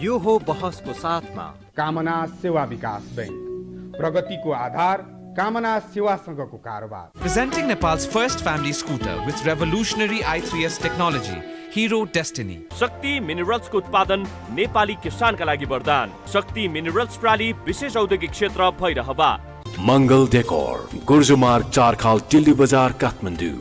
यो हो बहसको साथमा कामना सेवा विकास बैंक, प्रगतिको आधार कामना सेवासँगको कारोबार। Presenting Nepal's first family scooter with revolutionary i3s technology, Hero Destiny. शक्ति मिनरल्सको उत्पादन नेपाली किसानका लागि वरदान। शक्ति मिनरल्स प्राली विशेष औद्योगिक क्षेत्र भइरहवा। Mangal Decor, Gurjumarg Charkhal Tilli Bazar, Kathmandu.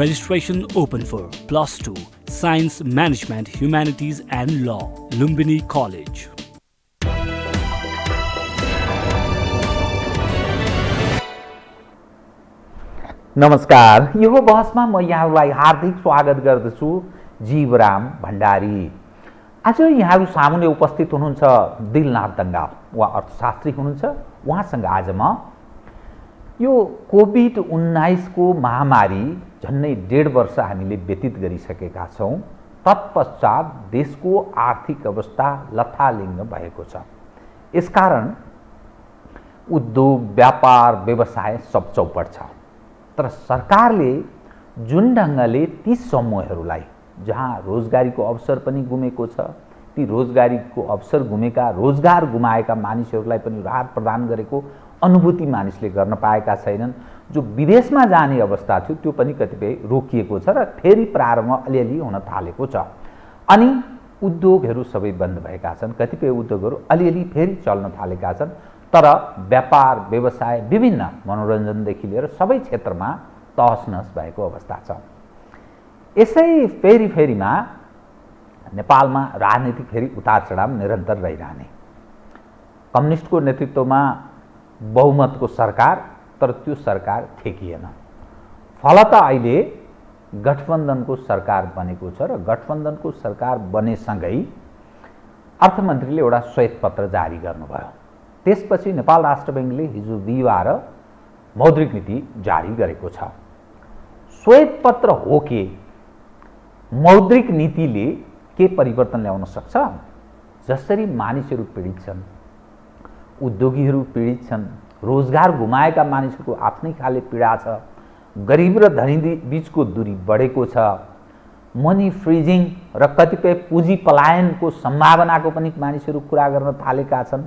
Registration open for +2 Science, Management, Humanities and Law, Lumbini College. नमस्कार, यो बहसमा म यहाँहरूलाई हार्दिक स्वागत गर्दछु। जीवराम भण्डारी। आज यहाँहरू सामुन्ने उपस्थित हुनुहुन्छ दिलनाथ दङ्गाल, उहाँ अर्थशास्त्री हुनुहुन्छ। उहाँसँग आज म यो कोभिड-19 को महामारी झन्नै 1.5 वर्ष हामीले व्यतीत गरिसकेका छौँ। तत्पश्चात देशको आर्थिक अवस्था लथालिङ्ग भएको छ। यसकारण उद्योग, व्यापार, व्यवसाय सब चौपट छ। तर सरकारले जुन ढङ्गले ती समूहहरूलाई जहाँ रोजगारीको अवसर पनि गुमेको छ, ती रोजगारीको अवसर गुमेका, रोजगार गुमाएका मानिसहरूलाई पनि राहत प्रदान गरेको अनुभूति मानिसले गर्न पाएका छैनन्। जो विदेशमा जाने अवस्था थियो त्यो पनि कतिपय रोकिएको छ र फेरि प्रारम्भ अलिअलि हुन थालेको छ। अनि उद्योगहरू सबै बन्द भएका छन्, कतिपय उद्योगहरू अलिअलि फेरि चल्न थालेका छन्। तर व्यापार, व्यवसाय, विभिन्न मनोरञ्जनदेखि लिएर सबै क्षेत्रमा तहस-नहस भएको अवस्था छ। यसै फेरिमा नेपालमा राजनीतिक फेरि उतार चढाव निरन्तर रहिरहने। कम्युनिस्टको नेतृत्वमा बहुमतको सरकार, तर त्यो सरकार ठेकिएन। फलत अहिले गठबन्धनको सरकार बनेको छ र गठबन्धनको सरकार बनेसँगै अर्थमन्त्रीले एउटा श्वेतपत्र जारी गर्नुभयो। त्यसपछि नेपाल राष्ट्र बैंकले हिजो बिहिबार मौद्रिक नीति जारी गरेको छ। श्वेतपत्र हो के? मौद्रिक नीतिले के परिवर्तन ल्याउन सक्छ? जसरी मानिसहरू पीडित छन्, उद्योगीहरू पीडित छन्, रोजगार गुमाएका मानिसहरूको आफ्नै खाले पीडा छ, गरिब र धनी बीचको दूरी बढेको छ, मनी फ्रिजिङ र कतिपय पुँजी पलायनको सम्भावनाको पनि मानिसहरू कुरा गर्न थालेका छन्।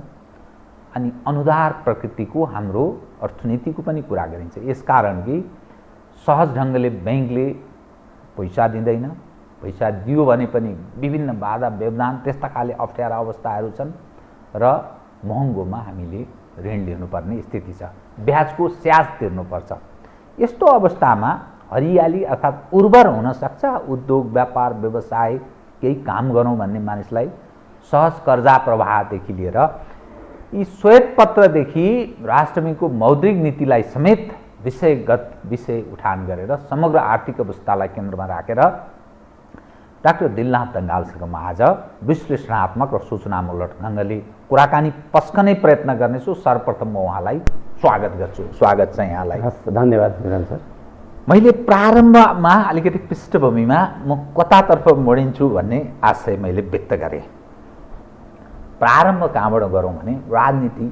अनि अनुदार प्रकृतिको हाम्रो अर्थनीतिको पनि कुरा गरिन्छ। यसकारण कि सहज ढङ्गले बैंकले पैसा दिँदैन, पैसा दियो भने पनि विभिन्न बाधा व्यवधान त्यस्ता खाले अप्ठ्यारा अवस्थाहरू छन् र महँगोमा हामीले ऋण लिनुपर्ने स्थिति छ, ब्याजको स्याज तिर्नुपर्छ। यस्तो अवस्थामा हरियाली अर्थात् उर्वर हुन सक्छ, उद्योग, व्यापार, व्यवसाय केही काम गरौँ भन्ने मानिसलाई सहज कर्जा प्रवाहदेखि लिएर यी श्वेतपत्रदेखि राष्ट्र बैंकको मौद्रिक नीतिलाई समेत विषय उठान गरेर समग्र आर्थिक अवस्थालाई केन्द्रमा राखेर डाक्टर दिलनाथ दङ्गालसँग म आज विश्लेषणात्मक र सूचनामूलक ढङ्गले कुराकानी पस्कने प्रयत्न गर्नेछु। सर्वप्रथम म उहाँलाई स्वागत गर्छु। स्वागत छ यहाँलाई। धन्यवाद विराम सर। मैले प्रारम्भमा अलिकति पृष्ठभूमिमा म कतातर्फ मोडिन्छु भन्ने आशय मैले व्यक्त गरेँ। प्रारम्भ कहाँबाट गरौँ भने राजनीति,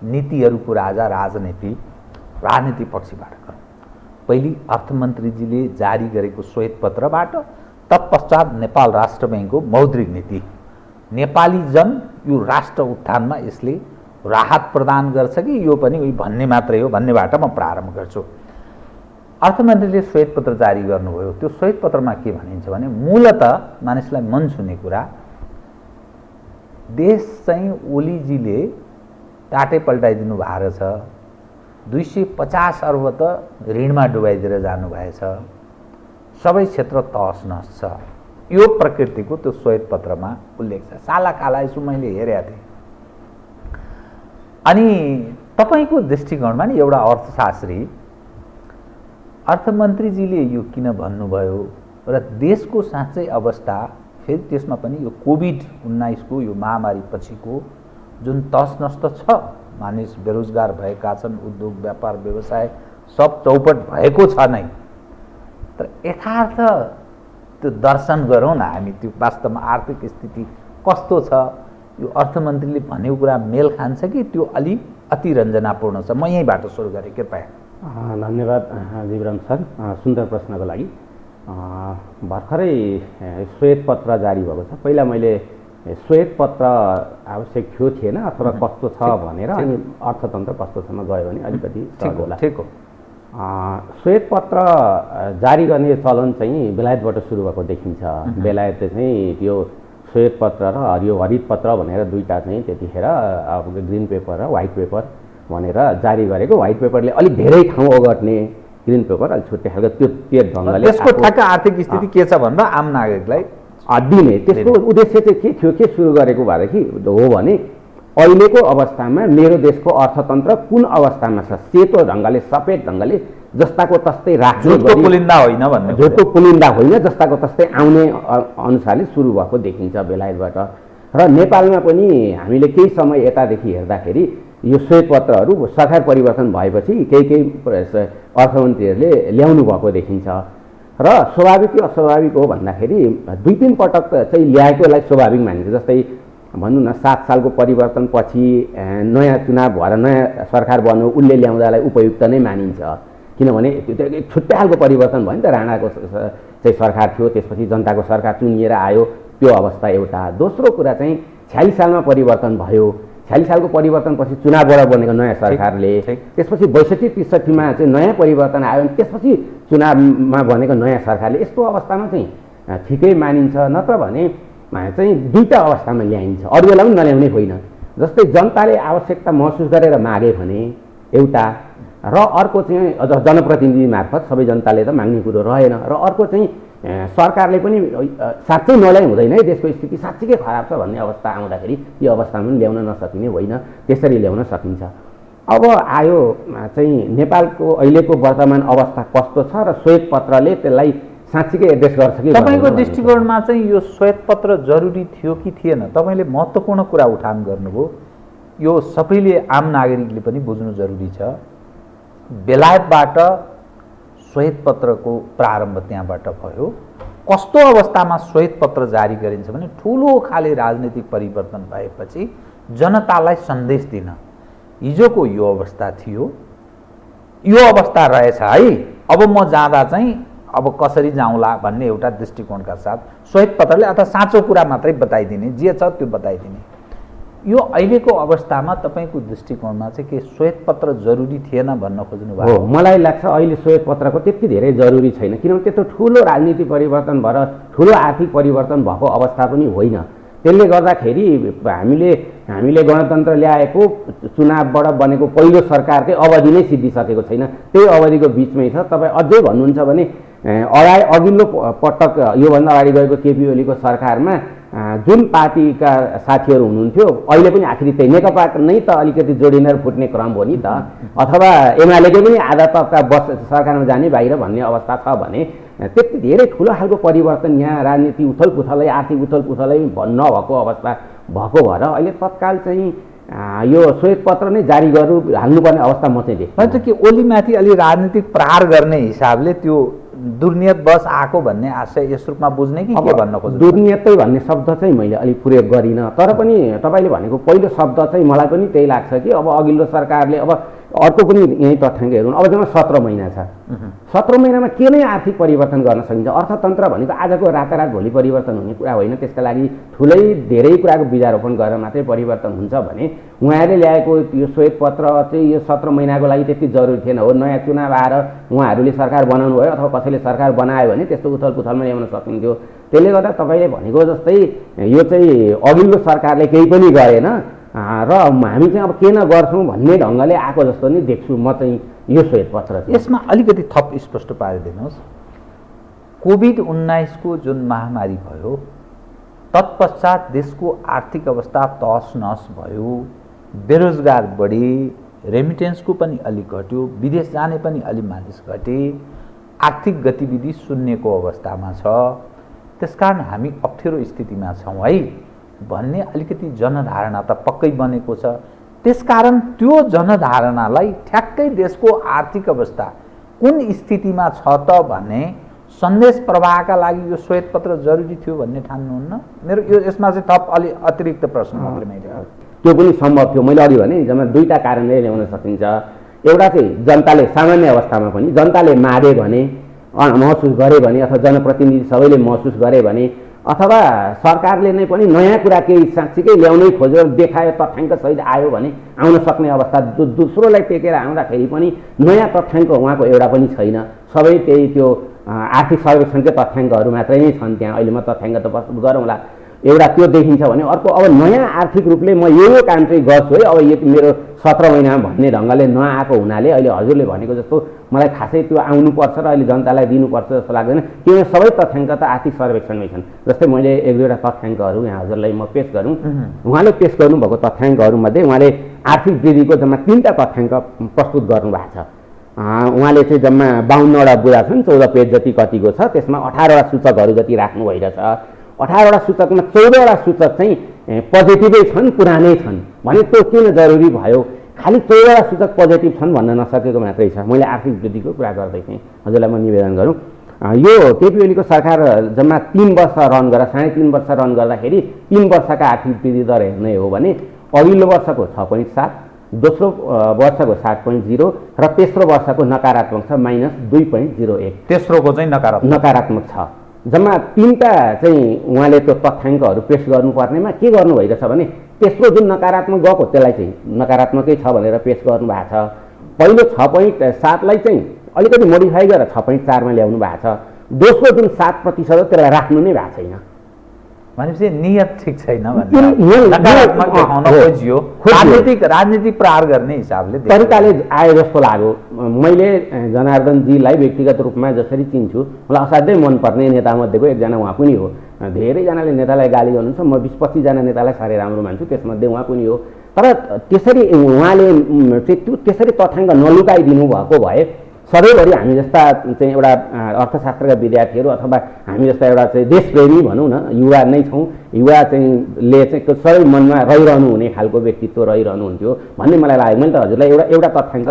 नीतिहरूको राजा राजनीति पक्षबाट गरौँ। पहिले अर्थमन्त्रीजीले जारी गरेको श्वेतपत्रबाट, तत्पश्चात नेपाल राष्ट्र बैंकको मौद्रिक नीति। नेपाली जन यो राष्ट्र उत्थानमा यसले राहत प्रदान गर्छ कि यो पनि उही भन्ने मात्रै हो भन्नेबाट म प्रारम्भ गर्छु। अर्थमन्त्रीले श्वेतपत्र जारी गर्नुभयो। त्यो श्वेतपत्रमा के भनिन्छ भने मूलतः मानिसलाई मन छुने कुरा, देश चाहिँ ओलीजीले टाटे पल्टाइदिनु भएको छ। 250 अर्ब त ऋणमा डुबाइदिएर जानुभएछ। सबै क्षेत्र तहस-नहस छ। यो प्रकृतिको त्यो श्वेतपत्रमा उल्लेख छ। सालाकाला यसो मैले हेरेका थिएँ। अनि तपाईँको दृष्टिकोणमा नि एउटा अर्थशास्त्री, अर्थमन्त्रीजीले यो किन भन्नुभयो र देशको साँच्चै अवस्था, फेरि त्यसमा पनि यो कोभिड-19 को यो महामारी पछिको जुन तहस-नहस त छ, मानिस बेरोजगार भएका छन्, उद्योग, व्यापार, व्यवसाय सब चौपट भएको छ नै। तर यथार्थ त्यो दर्शन गरौँ न हामी, त्यो वास्तवमा आर्थिक स्थिति कस्तो छ, यो अर्थमन्त्रीले भनेको कुरा मेल खान्छ कि त्यो अलि अतिरञ्जनापूर्ण छ? म यहीँबाट सुरु गरेँ, कृपया। धन्यवाद जीवराम सर, सुन्दर प्रश्नको लागि। भर्खरै श्वेतपत्र जारी भएको छ। पहिला मैले श्वेतपत्र आवश्यक थियो थिएन अथवा कस्तो छ भनेर अनि अर्थतन्त्र कस्तो छमा गयो भने अलिकति सहज होला। ठिक हो। श्वेतपत्र जारी गर्ने चलन चाहिँ बेलायतबाट सुरु भएको देखिन्छ। बेलायतले चाहिँ त्यो श्वेतपत्र र हरित पत्र भनेर दुईटा चाहिँ त्यतिखेर अब ग्रिन पेपर र व्हाइट पेपर भनेर जारी गरेको। व्हाइट पेपरले अलिक धेरै ठाउँ ओगट्ने, ग्रिन पेपर अलिक छुट्टै खालको त्यो ढङ्गले त्यसको ठ्याक्क आर्थिक स्थिति के छ भनेर आम नागरिकलाई दिने। त्यसको उद्देश्य चाहिँ के थियो, के सुरु गरेको भएदेखि हो भने अहिलेको अवस्थामा मेरो देशको अर्थतन्त्र कुन अवस्थामा छ, सेतो ढङ्गले सफेद ढङ्गले जस्ताको तस्तै राख्ने, झुटको पुलिन्दा होइन भन्ने, झुटको पुलिन्दा होइन, जस्ताको तस्तै आउने अनुसारले सुरु भएको देखिन्छ बेलायतबाट। र नेपालमा पनि हामीले केही समय यतादेखि हेर्दाखेरि यो श्वेतपत्रहरू सरकार परिवर्तन भएपछि केही अर्थमन्त्रीहरूले ल्याउनु भएको देखिन्छ। र स्वाभाविक कि अस्वाभाविक हो भन्दाखेरि 2-3 पटक चाहिँ ल्याएकोलाई स्वाभाविक मानिन्छ। जस्तै भनौँ न 7 सालको परिवर्तनपछि नयाँ चुनाव भएर नयाँ सरकार बन्यो, उसले ल्याउँदालाई उपयुक्त नै मानिन्छ। किनभने त्यो एक छुट्टै खालको परिवर्तन भयो नि त। राणाको चाहिँ सरकार थियो, त्यसपछि जनताको सरकार चुनिएर आयो, त्यो अवस्था एउटा। दोस्रो कुरा चाहिँ 46 सालमा परिवर्तन भयो। 46 सालको परिवर्तनपछि चुनावबाट बनेको नयाँ सरकारले, त्यसपछि 62-63मा चाहिँ नयाँ परिवर्तन आयो, त्यसपछि चुनावमा बनेको नयाँ सरकारले। यस्तो अवस्थामा चाहिँ ठिकै मानिन्छ। नत्र भने चाहिँ दुईटा अवस्थामा ल्याइन्छ, अरू बेला पनि नल्याउने होइन। जस्तै जनताले आवश्यकता महसुस गरेर मागे भने एउटा, र अर्को चाहिँ जनप्रतिनिधि मार्फत सबै जनताले त माग्ने कुरो रहेन। र अर्को चाहिँ सरकारले पनि साँच्चै नल्याइ हुँदैन है, देशको स्थिति साँच्चीकै खराब छ भन्ने अवस्था आउँदाखेरि त्यो अवस्थामा पनि ल्याउन नसकिने होइन, त्यसरी ल्याउन सकिन्छ। अब आयो चाहिँ नेपालको अहिलेको वर्तमान अवस्था कस्तो छ र श्वेतपत्रले त्यसलाई साँच्चीकै एड्रेस गर्छ कि? तपाईँको दृष्टिकोणमा चाहिँ यो श्वेतपत्र जरुरी थियो कि थिएन? तपाईँले महत्त्वपूर्ण कुरा उठान गर्नुभयो, यो सबैले आम नागरिकले पनि बुझ्नु जरुरी छ। बेलायतबाट श्वेतपत्रको प्रारम्भ त्यहाँबाट भयो। कस्तो अवस्थामा श्वेतपत्र जारी गरिन्छ भने ठुलो खाले राजनीतिक परिवर्तन भएपछि जनतालाई सन्देश दिन हिजोको यो अवस्था थियो, यो अवस्था रहेछ है, अब म जाँदा चाहिँ अब कसरी जाउँला भन्ने एउटा दृष्टिकोणका साथ श्वेतपत्रले अथवा साँचो कुरा मात्रै बताइदिने, जे छ त्यो बताइदिने। यो अहिलेको अवस्थामा तपाईँको दृष्टिकोणमा चाहिँ के श्वेतपत्र जरुरी थिएन भन्न खोज्नु भएको हो? मलाई लाग्छ अहिले श्वेतपत्रको त्यति धेरै जरुरी छैन, किनभने त्यस्तो ठुलो राजनीतिक परिवर्तन भएर ठुलो आर्थिक परिवर्तन भएको अवस्था पनि होइन। त्यसले गर्दाखेरि हामीले गणतन्त्र ल्याएको चुनावबाट बनेको पहिलो सरकारकै अवधि नै सिद्धिसकेको छैन, त्यही अवधिको बिचमै छ। तपाईँ अझै भन्नुहुन्छ भने अघिल्लो पटक योभन्दा अगाडि गएको केपी ओलीको सरकारमा जुन पार्टीका साथीहरू हुनुहुन्थ्यो अहिले पनि आखिरी त्यही नेकपा नै त अलिकति जोडिनेर फुट्ने क्रम हो नि त, अथवा एमालेकै पनि आधा तबका बस सरकारमा जाने बाहिर भन्ने अवस्था छ भने त्यति धेरै ठुलो खालको परिवर्तन यहाँ राजनीति उथलपुथलै आर्थिक उथलपुथलै नभएको अवस्था भएको भएर अहिले तत्काल चाहिँ यो श्वेतपत्र नै जारी हाल्नुपर्ने अवस्था म चाहिँ देख्छु। कि ओलीमाथि अलि राजनीतिक प्रहार गर्ने हिसाबले त्यो दुर्नियत बस आएको भन्ने आशय यस रूपमा बुझ्ने कि के भन्न खोज्नु? दुर्नियतै भन्ने शब्द चाहिँ मैले अलिक प्रयोग गरिनँ, तर पनि तपाईँले भनेको पहिलो शब्द चाहिँ मलाई पनि त्यही लाग्छ कि अब अघिल्लो सरकारले अब अर्को पनि यही तथ्याङ्क हेरौँ, अब जम्मा 17 महिना छ। 17 महिनामा के नै आर्थिक परिवर्तन गर्न सकिन्छ? अर्थतन्त्र भनेको आजको रातारात भोलि परिवर्तन हुने कुरा होइन, त्यसका लागि ठुलै धेरै कुराको बीजारोपण गरेर मात्रै परिवर्तन हुन्छ भने उहाँहरूले ल्याएको यो श्वेतपत्र चाहिँ यो 17 महिनाको लागि त्यति जरुरी थिएन हो। नयाँ चुनाव आएर उहाँहरूले सरकार बनाउनु भयो अथवा कसैले सरकार बनायो भने त्यस्तो उथलपुथलमा ल्याउन सकिन्थ्यो। त्यसले गर्दा तपाईँले भनेको जस्तै यो चाहिँ अघिल्लो सरकारले केही पनि गरेन र हामी चाहिँ अब के नगर्छौँ भन्ने ढङ्गले आएको जस्तो नै देख्छु म चाहिँ यो श्वेतपत्र। यसमा अलिकति थप स्पष्ट पारिदिनुहोस्। कोभिड-19 को जुन महामारी भयो तत्पश्चात देशको आर्थिक अवस्था तहस नहस भयो, बेरोजगार बढी, रेमिटेन्सको पनि अलिक घट्यो, विदेश जाने पनि अलि मानिस घटे, आर्थिक गतिविधि शून्यको अवस्थामा छ। त्यसकारण हामी अप्ठ्यारो स्थितिमा छौँ है भन्ने अलिकति जनधारणा त पक्कै बनेको छ। त्यसकारण त्यो जनधारणालाई ठ्याक्कै देशको आर्थिक अवस्था कुन स्थितिमा छ त भन्ने सन्देश प्रवाहका लागि यो श्वेतपत्र जरुरी थियो भन्ने ठान्नुहुन्न? मेरो यो यसमा चाहिँ थप अलि अतिरिक्त प्रश्न मात्रै मैले। त्यो पनि सम्भव थियो। मैले अघि भने जम्मा दुईटा कारणले ल्याउन सकिन्छ। एउटा चाहिँ जनताले सामान्य अवस्थामा पनि जनताले मागे भने, महसुस गरे भने अथवा जनप्रतिनिधि सबैले महसुस गरे भने अथवा सरकारले नै पनि नयाँ कुरा केही साँच्चीकै ल्याउनै खोजेर देखायो तथ्याङ्क सहित आयो भने आउन सक्ने अवस्था, दोस्रोलाई टेकेर आउँदाखेरि पनि नयाँ तथ्याङ्क उहाँको एउटा पनि छैन। सबै त्यही त्यो आर्थिक सर्वेक्षणकै तथ्याङ्कहरू मात्रै नै छन् त्यहाँ। अहिले म तथ्याङ्क त प्रस्तुत गरौँला, एउटा त्यो देखिन्छ भने अर्को अब नयाँ आर्थिक रूपले म यो काम चाहिँ गर्छु है, अब यो मेरो 17 महिनामा भन्ने ढङ्गले नआएको हुनाले अहिले हजुरले भनेको जस्तो मलाई खासै त्यो आउनुपर्छ र अहिले जनतालाई दिनुपर्छ जस्तो लाग्दैन। किनभने सबै तथ्याङ्क त आर्थिक सर्वेक्षणमै छन्। जस्तै मैले एक दुईवटा तथ्याङ्कहरू यहाँ हजुरलाई म पेश गरौँ। उहाँले पेश गर्नुभएको तथ्याङ्कहरूमध्ये उहाँले आर्थिक वृद्धिको जम्मा 3टा तथ्याङ्क प्रस्तुत गर्नुभएको छ। उहाँले चाहिँ जम्मा 52वटा बुझा छन्, 14 पेज जति कतिको छ, त्यसमा 18वटा सूचकहरू जति राख्नु भइरहेछ। 18वटा सूचकमा 14वटा सूचक चाहिँ पोजिटिभै छन्, पुरानै छन् भने त्यो किन जरुरी भयो? खालि 14वटा सूचक पोजिटिभ छन् भन्न नसकेको मात्रै छ। मैले आर्थिक वृद्धिको कुरा गर्दै थिएँ, हजुरलाई म निवेदन गरौँ। यो केपी ओलीको सरकार जम्मा 3 वर्ष रन गरेर 3.5 वर्ष रन गर्दाखेरि 3 वर्षका आर्थिक वृद्धि दर हेर्ने हो भने अघिल्लो वर्षको 6.7, दोस्रो वर्षको 7.0 र तेस्रो वर्षको नकारात्मक छ -2.01। तेस्रोको चाहिँ नकारात्मक छ। जम्मा 3टा चाहिँ उहाँले त्यो तथ्याङ्कहरू पेश गर्नुपर्नेमा के गर्नु भइरहेछ भने तेस्रो जुन नकारात्मक गएको त्यसलाई चाहिँ नकारात्मकै छ भनेर पेश गर्नुभएको छ। पहिलो 6.7लाई चाहिँ अलिकति मोडिफाई गरेर 6.4मा ल्याउनु भएको छ। दोस्रो जुन 7% हो त्यसलाई राख्नु नै भएको छैन। भनेपछि नियत ठिक छैन, नकारात्मक देखाउन खोजियो, राजनीतिक प्रहार गर्ने हिसाबले तरिकाले आयो जस्तो लाग्यो। मैले जनार्दनजीलाई व्यक्तिगत रूपमा जसरी चिन्छु, मलाई असाध्यै मनपर्ने नेतामध्येको एकजना उहाँ पनि हो। धेरैजनाले नेतालाई गाली गर्नुहुन्छ, म 20-25 जना नेतालाई साह्रै राम्रो मान्छु, त्यसमध्ये उहाँ पनि हो। तर त्यसरी उहाँले चाहिँ त्यसरी तथ्याङ्क नलुकाइदिनु भएको भए सधैँभरि हामी जस्ता चाहिँ एउटा अर्थशास्त्रका विद्यार्थीहरू अथवा हामी जस्ता एउटा चाहिँ देशप्रेमी भनौँ न, युवा नै छौँ, युवा चाहिँ सबै मनमा रहिरहनु हुने खालको व्यक्तित्व रहिरहनु हुन्थ्यो भन्ने मलाई लाग्यो। मैले त हजुरलाई एउटा तथ्याङ्क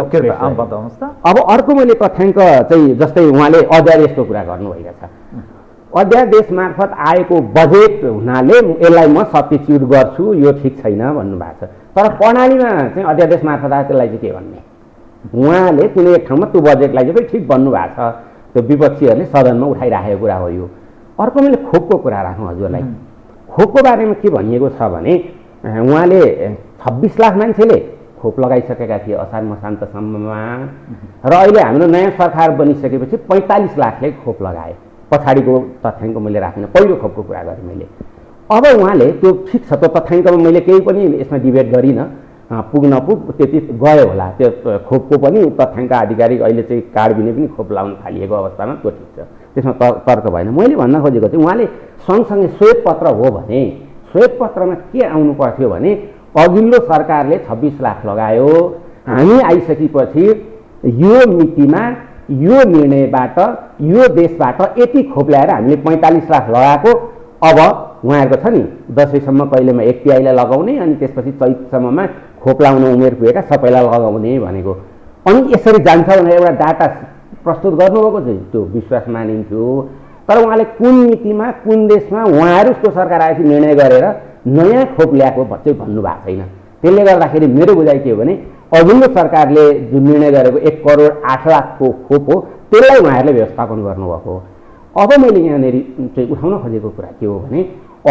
बताउनुहोस् त। अब अर्को मैले तथ्याङ्क चाहिँ जस्तै उहाँले अध्यादेशको कुरा गर्नु भइरहेछ। अध्यादेश मार्फत आएको बजेट हुनाले यसलाई म सब्स्टिट्युट गर्छु, यो ठिक छैन भन्नुभएको छ। तर प्रणालीमा चाहिँ अध्यादेश मार्फत आयो त्यसलाई चाहिँ के भन्ने? उहाँले कुनै एक ठाउँमा त्यो बजेटलाई चाहिँ ठिक भन्नुभएको छ, त्यो विपक्षीहरूले सदनमा उठाइराखेको कुरा हो यो। अर्को मैले खोपको कुरा राखौँ हजुरलाई। खोपको बारेमा के भनिएको छ भने उहाँले 26 लाख मान्छेले खोप लगाइसकेका थिए असार मसान्तसम्ममा, र अहिले हाम्रो नयाँ सरकार बनिसकेपछि 45 लाखले खोप लगाए। पछाडिको तथ्याङ्क मैले राखिनँ, पहिलो खोपको कुरा गरेँ मैले। अब उहाँले त्यो ठिक छ, त्यो तथ्याङ्कमा मैले केही पनि यसमा डिबेट गरिनँ, पुग नपुग त्यति गयो होला। त्यो खोपको पनि तथ्याङ्क आधिकारिक अहिले चाहिँ कार्ड बिने पनि खोप लाउन थालिएको अवस्थामा त्यो ठिक छ, त्यसमा तर्क भएन। मैले भन्न खोजेको चाहिँ उहाँले सँगसँगै श्वेतपत्र हो भने श्वेतपत्रमा के आउनु पर्थ्यो भने अघिल्लो सरकारले 26 लाख लगायो, हामी आइसकेपछि यो मितिमा यो निर्णयबाट यो देशबाट यति खोप ल्याएर हामीले 45 लाख लगाएको। अब उहाँहरूको छ नि दसैँसम्म कहिलेमा 1/3लाई लगाउने अनि त्यसपछि चैतसम्ममा खोप लाउन उमेर पुगेका सबैलाई लगाउने भनेको। अनि यसरी जान्छ भनेर एउटा डाटा प्रस्तुत गर्नुभएको चाहिँ त्यो विश्वास मानिन्थ्यो। तर उहाँले कुन मितिमा कुन देशमा उहाँहरूको सरकार आएपछि निर्णय गरेर नयाँ खोप ल्याएको चाहिँ भन्नुभएको छैन। त्यसले गर्दाखेरि मेरो बुझाइ के हो भने अघिल्लो सरकारले जुन निर्णय गरेको 1,08,00,000को खोप हो त्यसलाई उहाँहरूले व्यवस्थापन गर्नुभएको हो। अब मैले यहाँनिर चाहिँ उठाउन खोजेको कुरा के हो भने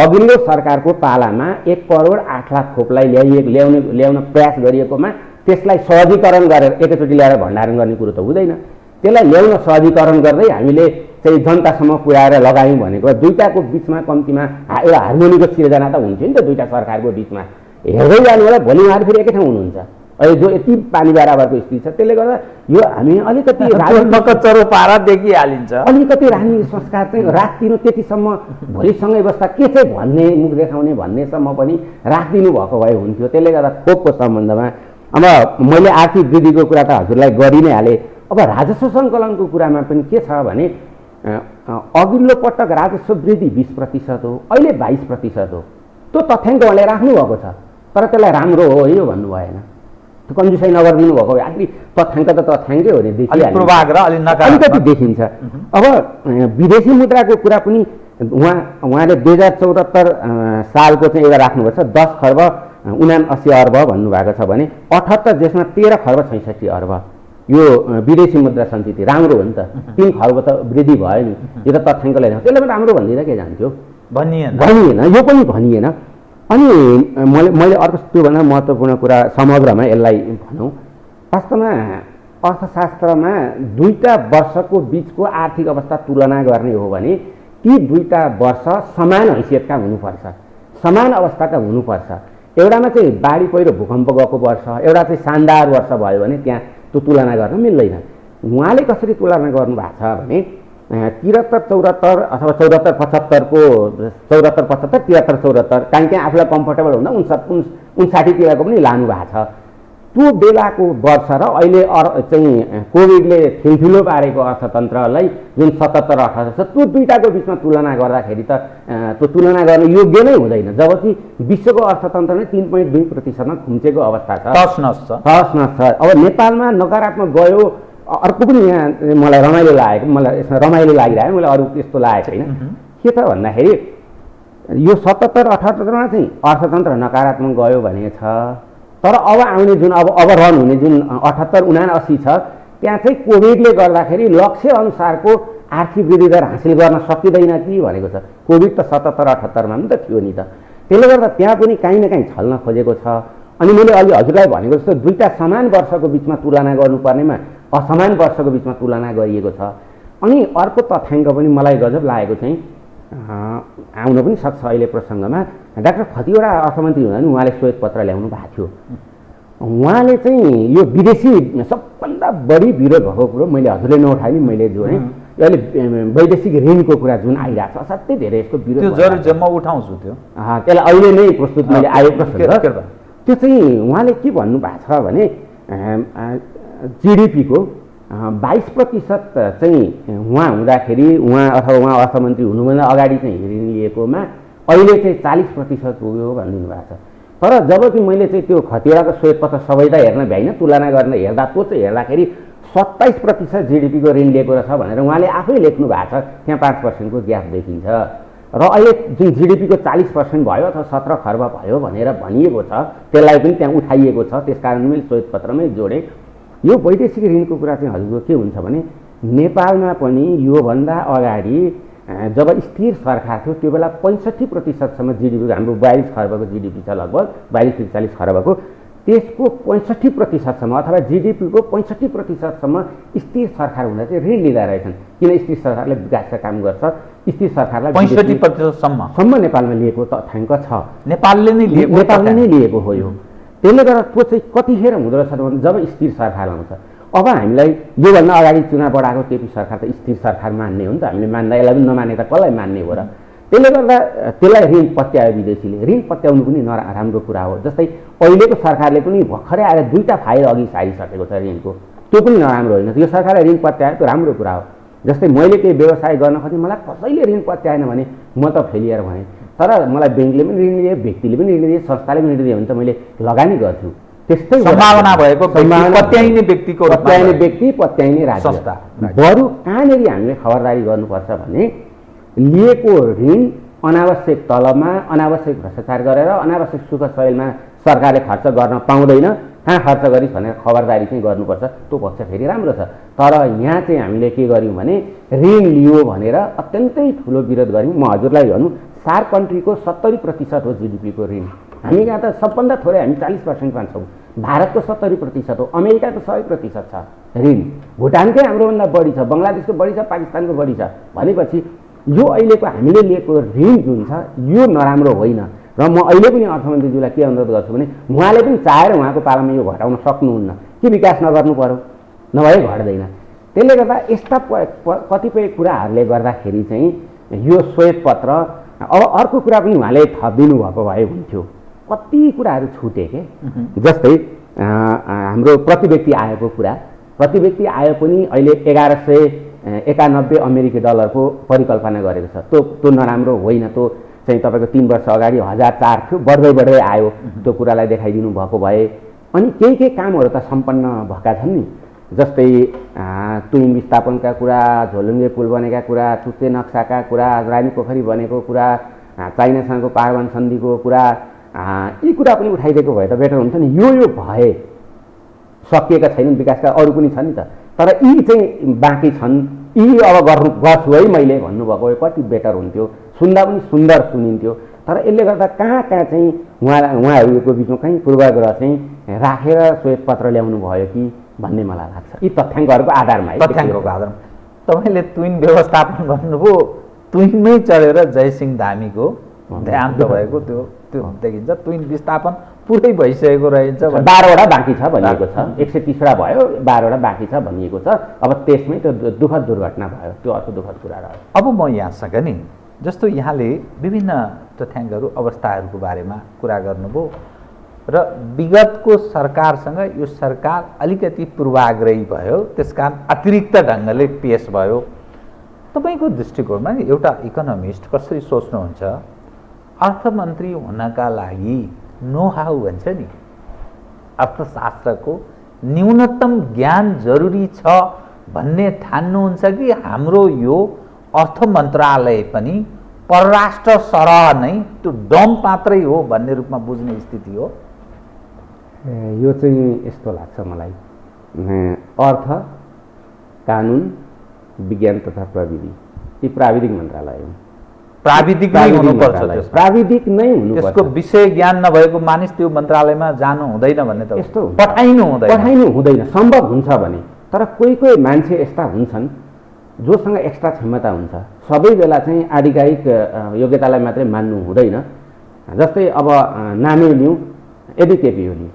अघिल्लो सरकारको पालामा 1,08,00,000 खोपलाई ल्याउन प्रयास गरिएकोमा त्यसलाई सहजीकरण गरेर एकैचोटि ल्याएर भण्डारण गर्ने कुरो त हुँदैन। त्यसलाई ल्याउन सहजीकरण गर्दै हामीले चाहिँ जनतासम्म पुर्याएर लगायौँ भनेको दुईटाको बिचमा कम्तीमा एउटा हार्मोनीको सिर्जना त हुन्थ्यो नि त दुईटा सरकारको बिचमा। हेर्दै जानु होला भोलि उहाँहरू फेरि एकै ठाउँ हुनुहुन्छ। अहिले जो यति पानी बराबरको स्थिति छ त्यसले गर्दा यो हामी अलिकति चरो पारा देखिहालिन्छ। अलिकति राजनीतिक संस्कार चाहिँ राखिदिनु, त्यतिसम्म भोलिसँगै बस्दा के चाहिँ भन्ने मुख देखाउने भन्नेसम्म पनि राखिदिनु भएको भए हुन्थ्यो। त्यसले गर्दा खोपको सम्बन्धमा अब मैले आर्थिक वृद्धिको कुरा त हजुरलाई गरि नै हालेँ। अब राजस्व सङ्कलनको कुरामा पनि के छ भने अघिल्लो पटक राजस्व वृद्धि 20% हो, अहिले 22% हो। त्यो तथ्याङ्क उहाँले राख्नुभएको छ, तर त्यसलाई राम्रो हो यो भन्नु भएन। त्यो कन्जुसाइ नगरिदिनु भएको भए आखिर तथ्याङ्क त तथ्याङ्कै हो नि, अलिकति देखिन्छ। अब विदेशी मुद्राको कुरा पनि उहाँले 2074 सालको चाहिँ एउटा राख्नुभएको छ 10 खर्ब 79 अर्ब भन्नुभएको छ भने 78 जसमा 13 खर्ब 66 अर्ब यो विदेशी मुद्रा सञ्चित राम्रो हो नि त। 3 खर्ब त वृद्धि भयो नि, यो त तथ्याङ्कले त्यसले पनि राम्रो भनिदिँदा के जान्थ्यो। भनिएन, यो पनि भनिएन। अनि मैले अर्को त्योभन्दा महत्त्वपूर्ण कुरा समग्रमा यसलाई भनौँ, वास्तवमा अर्थशास्त्रमा दुईटा वर्षको बिचको आर्थिक अवस्था तुलना गर्ने हो भने ती दुईटा वर्ष समान हैसियतका हुनुपर्छ, समान अवस्थाका हुनुपर्छ। एउटामा चाहिँ बाढी पहिरो भूकम्प गएको वर्ष, एउटा चाहिँ शानदार वर्ष भयो भने त्यहाँ त्यो तुलना गर्न मिल्दैन। उहाँले कसरी तुलना गर्नुभएको छ भने 73-74 अथवा 74-75 को 74-75, 73-74 काहीँ काहीँ आफूलाई कम्फर्टेबल हुँदा 59-तिरको पनि लानु भएको छ। त्यो बेलाको वर्ष र अहिले चाहिँ कोभिडले ठुल्ठुलो पारेको अर्थतन्त्रलाई जुन 77-78 छ, त्यो दुईटाको बिचमा तुलना गर्दाखेरि त त्यो तुलना गर्न योग्य नै हुँदैन। जबकि विश्वको अर्थतन्त्र नै 3.2%मा खुम्चेको अवस्था छ, तसनस छ। अब नेपालमा नकारात्मक गयो। अर्को पनि यहाँ मलाई रमाइलो लागेको, मलाई यसमा रमाइलो लागिरहेको, मलाई अरू त्यस्तो लागेको छैन। के त भन्दाखेरि यो 77-78मा चाहिँ अर्थतन्त्र नकारात्मक गयो भने छ, तर अब आउने जुन अब रन हुने जुन 78-79 छ, त्यहाँ चाहिँ कोभिडले गर्दाखेरि लक्ष्य अनुसारको आर्थिक वृद्धि दर हासिल गर्न सकिँदैन कि भनेको छ। कोभिड त 77-78मा पनि त थियो नि त। त्यसले गर्दा त्यहाँ पनि काहीँ न काहीँ छल्न खोजेको छ। अनि मैले अलि हजुरलाई भनेको जस्तो दुईटा समान वर्षको बिचमा तुलना गर्नुपर्नेमा असमान वर्षको बिचमा तुलना गरिएको छ। अनि अर्को तथ्याङ्क पनि मलाई गजब लागेको चाहिँ आउन पनि सक्छ अहिले प्रसङ्गमा। डाक्टर खतिवडा अर्थमन्त्री हुँदा नि उहाँले श्वेतपत्र ल्याउनु भएको थियो। उहाँले चाहिँ यो विदेशी सबभन्दा बढी विरोध भएको कुरो मैले हजुरले नउठाए नि मैले जोडेँ, अहिले वैदेशिक ऋणको कुरा जुन आइरहेको छ, असाध्यै धेरै यसको विरोध। म उठाउँछु त्यो, त्यसलाई अहिले नै प्रस्तुत मैले आएको छ। त्यो चाहिँ उहाँले के भन्नुभएको छ भने जिडिपीको 22% चाहिँ उहाँ हुँदाखेरि, उहाँ अथवा उहाँ अर्थमन्त्री हुनुभन्दा अगाडि चाहिँ ऋण लिएकोमा अहिले चाहिँ 40% पुग्यो भनिदिनु भएको छ। तर जब कि मैले चाहिँ त्यो खतिवडाको श्वेतपत्र सबैलाई हेर्न भ्याइन, तुलना गर्न हेर्दा त्यो चाहिँ हेर्दाखेरि 27% जिडिपीको ऋण लिएको रहेछ भनेर उहाँले आफै लेख्नु भएको छ। त्यहाँ 5%को ग्याप देखिन्छ र अहिले जुन जिडिपीको 40% भयो अथवा 17 खर्ब भयो भनेर भनिएको छ, त्यसलाई पनि त्यहाँ उठाइएको छ। त्यसकारण मैले श्वेतपत्रमै जोडेँ। यो वैदेशिक ऋणको कुरा चाहिँ हजुरको के हुन्छ भने नेपालमा पनि योभन्दा अगाडि जब स्थिर सरकार थियो त्यो बेला 65%सम्म जिडिपी, हाम्रो 42 खर्बको जिडिपी छ, लगभग 42-43 खर्बको, त्यसको 65%सम्म अथवा जिडिपीको 65%सम्म स्थिर सरकार हुँदा चाहिँ ऋण लिँदा रहेछन्। किन स्थिर सरकारले विकासका काम गर्छ, स्थिर सरकारलाई 65%सम्म नेपालमा लिएको तथ्याङ्क छ। नेपालले नै लिएको हो यो। त्यसले गर्दा त्यो चाहिँ कतिखेर हुँदो रहेछ भने जब स्थिर सरकार आउँछ। अब हामीलाई योभन्दा अगाडि चुनाव बढाएको केपी सरकार त स्थिर सरकार मान्ने हो नि त, हामीले मान्दा यसलाई पनि नमाने त कसलाई मान्ने हो र। त्यसले गर्दा त्यसलाई ऋण पत्यायो विदेशीले। ऋण पत्याउनु पनि नराम्रो कुरा हो। जस्तै अहिलेको सरकारले पनि भर्खरै आएर 2टा फाइल अघि सारिसकेको छ ऋणको, त्यो पनि नराम्रो होइन। यो सरकारले ऋण पत्यायो त्यो राम्रो कुरा हो। जस्तै मैले केही व्यवसाय गर्न खोजेँ, मलाई कसैले ऋण पत्याएन भने म त फेलियर भनेँ। तर मलाई ब्याङ्कले पनि ऋण दिए, व्यक्तिले पनि ऋण दिए, संस्थाले पनि ऋण दिए भने त मैले लगानी गर्छु। त्यस्तै सम्भावना भएको पत्याइने व्यक्तिको पत्याइने व्यक्ति, पत्याइने संस्था। बरु कहाँनिर हामीले खबरदारी गर्नुपर्छ भने लिएको ऋण अनावश्यक तलबमा, अनावश्यक भ्रष्टाचार गरेर, अनावश्यक सुख सहेलमा सरकारले खर्च गर्न पाउँदैन, कहाँ खर्च गरिस् भनेर खबरदारी चाहिँ गर्नुपर्छ। त्यो पक्ष फेरि राम्रो छ। तर यहाँ चाहिँ हामीले के गर्यौँ भने ऋण लियो भनेर अत्यन्तै ठुलो विरोध गऱ्यौँ। म हजुरलाई भनौँ, सार्क कन्ट्रीको 70% हो जिडिपीको ऋण। हामी कहाँ त सबभन्दा थोरै हामी 40%मा छौँ। भारतको 70% हो, अमेरिकाको 100% छ ऋण, भुटानकै हाम्रोभन्दा बढी छ, बङ्गलादेशको बढी छ, पाकिस्तानको बढी छ। भनेपछि यो अहिलेको हामीले लिएको ऋण जुन छ यो नराम्रो होइन। र म अहिले पनि अर्थमन्त्रीज्यूलाई के अनुरोध गर्छु भने उहाँले पनि चाहेर उहाँको पालामा यो घटाउन सक्नुहुन्न कि विकास नगर्नु पर्यो, नभए घट्दैन। त्यसले गर्दा यस्ता कतिपय कुराहरूले गर्दाखेरि चाहिँ यो श्वेतपत्र। अब अर्को कुरा पनि उहाँले थपिदिनु भएको भए हुन्थ्यो, कति कुराहरू छुटे के। जस्तै हाम्रो प्रति व्यक्ति आयको कुरा, प्रति व्यक्ति आय पनि अहिले 1191 अमेरिकी डलरको परिकल्पना गरेको छ। त्यो नराम्रो होइन। त्यो चाहिँ तपाईँको 3 वर्ष अगाडि 1004 थियो, बढ्दै आयो। त्यो कुरालाई देखाइदिनु भएको भए। अनि केही कामहरू त सम्पन्न भएका छन् नि। जस्तै तुइङ विस्थापनका कुरा, झोलुङ्गे पुल बनेका कुरा, चुच्चे नक्साका कुरा, रानी पोखरी बनेको कुरा, चाइनासँगको पारवन सन्धिको कुरा, यी कुरा पनि उठाइदिएको भए त बेटर हुन्छ नि। यो भए सकिएका छैनन् विकासका, अरू पनि छन् नि त, तर यी चाहिँ बाँकी छन्। यी अब गर्छु है मैले भन्नुभएको भए कति बेटर हुन्थ्यो, सुन्दा पनि सुन्दर सुनिन्थ्यो। तर यसले गर्दा कहाँ कहाँ चाहिँ उहाँहरूको बिचमा कहीँ पूर्वाग्रह चाहिँ राखेर श्वेतपत्र ल्याउनु भयो कि भन्ने मलाई लाग्छ। यी तथ्याङ्कहरूको आधारमा तथ्याङ्कको आधारमा तपाईँले तुइन व्यवस्थापन गर्नुभयो, तुइनमै चढेर जयसिंह धामीको देहान्त भएको त्यो देखिन्छ। तुइन विस्थापन पुरै भइसकेको रहेछ, 12वटा बाँकी छ भनिएको छ, 130वटा भयो, 12वटा बाँकी छ भनिएको छ। अब त्यसमै त्यो दुःखद दुर्घटना भयो, त्यो अर्को दुःखद कुरा रह्यो। अब म यहाँसँग नि जस्तो यहाँले विभिन्न तथ्याङ्कहरू अवस्थाहरूको बारेमा कुरा गर्नुभयो र विगतको सरकारसँग यो सरकार अलिकति पूर्वाग्रही भयो, त्यसकारण अतिरिक्त ढङ्गले पेश भयो। तपाईँको दृष्टिकोणमा नि एउटा इकोनोमिस्ट कसरी सोच्नुहुन्छ, अर्थमन्त्री हुनका लागि नो हाउ भन्छ नि, अर्थशास्त्रको न्यूनतम ज्ञान जरुरी छ भन्ने ठान्नुहुन्छ कि हाम्रो यो अर्थ मन्त्रालय पनि परराष्ट्र सरह नै त्यो डम्प मात्रै हो भन्ने रूपमा बुझ्ने स्थिति हो? यो चाहिँ यस्तो लाग्छ मलाई, अर्थ, कानुन, विज्ञान तथा प्रविधि यी प्राविधिक मन्त्रालय हो। प्राविधिक नै हुनुपर्छ, प्राविधिक नै हुनुपर्छ। त्यसको विषय ज्ञान नभएको मानिस त्यो मन्त्रालयमा जानु हुँदैन भन्ने त यस्तो पठाइनु हुँदैन। सम्भव हुन्छ भने, तर कोही कोही मान्छे यस्ता हुन्छन् जोसँग एक्स्ट्रा क्षमता हुन्छ, सबै बेला चाहिँ आधिकारिक योग्यतालाई मात्रै मान्नु हुँदैन। जस्तै अब नामै लिउँ एबिकेपी ओली,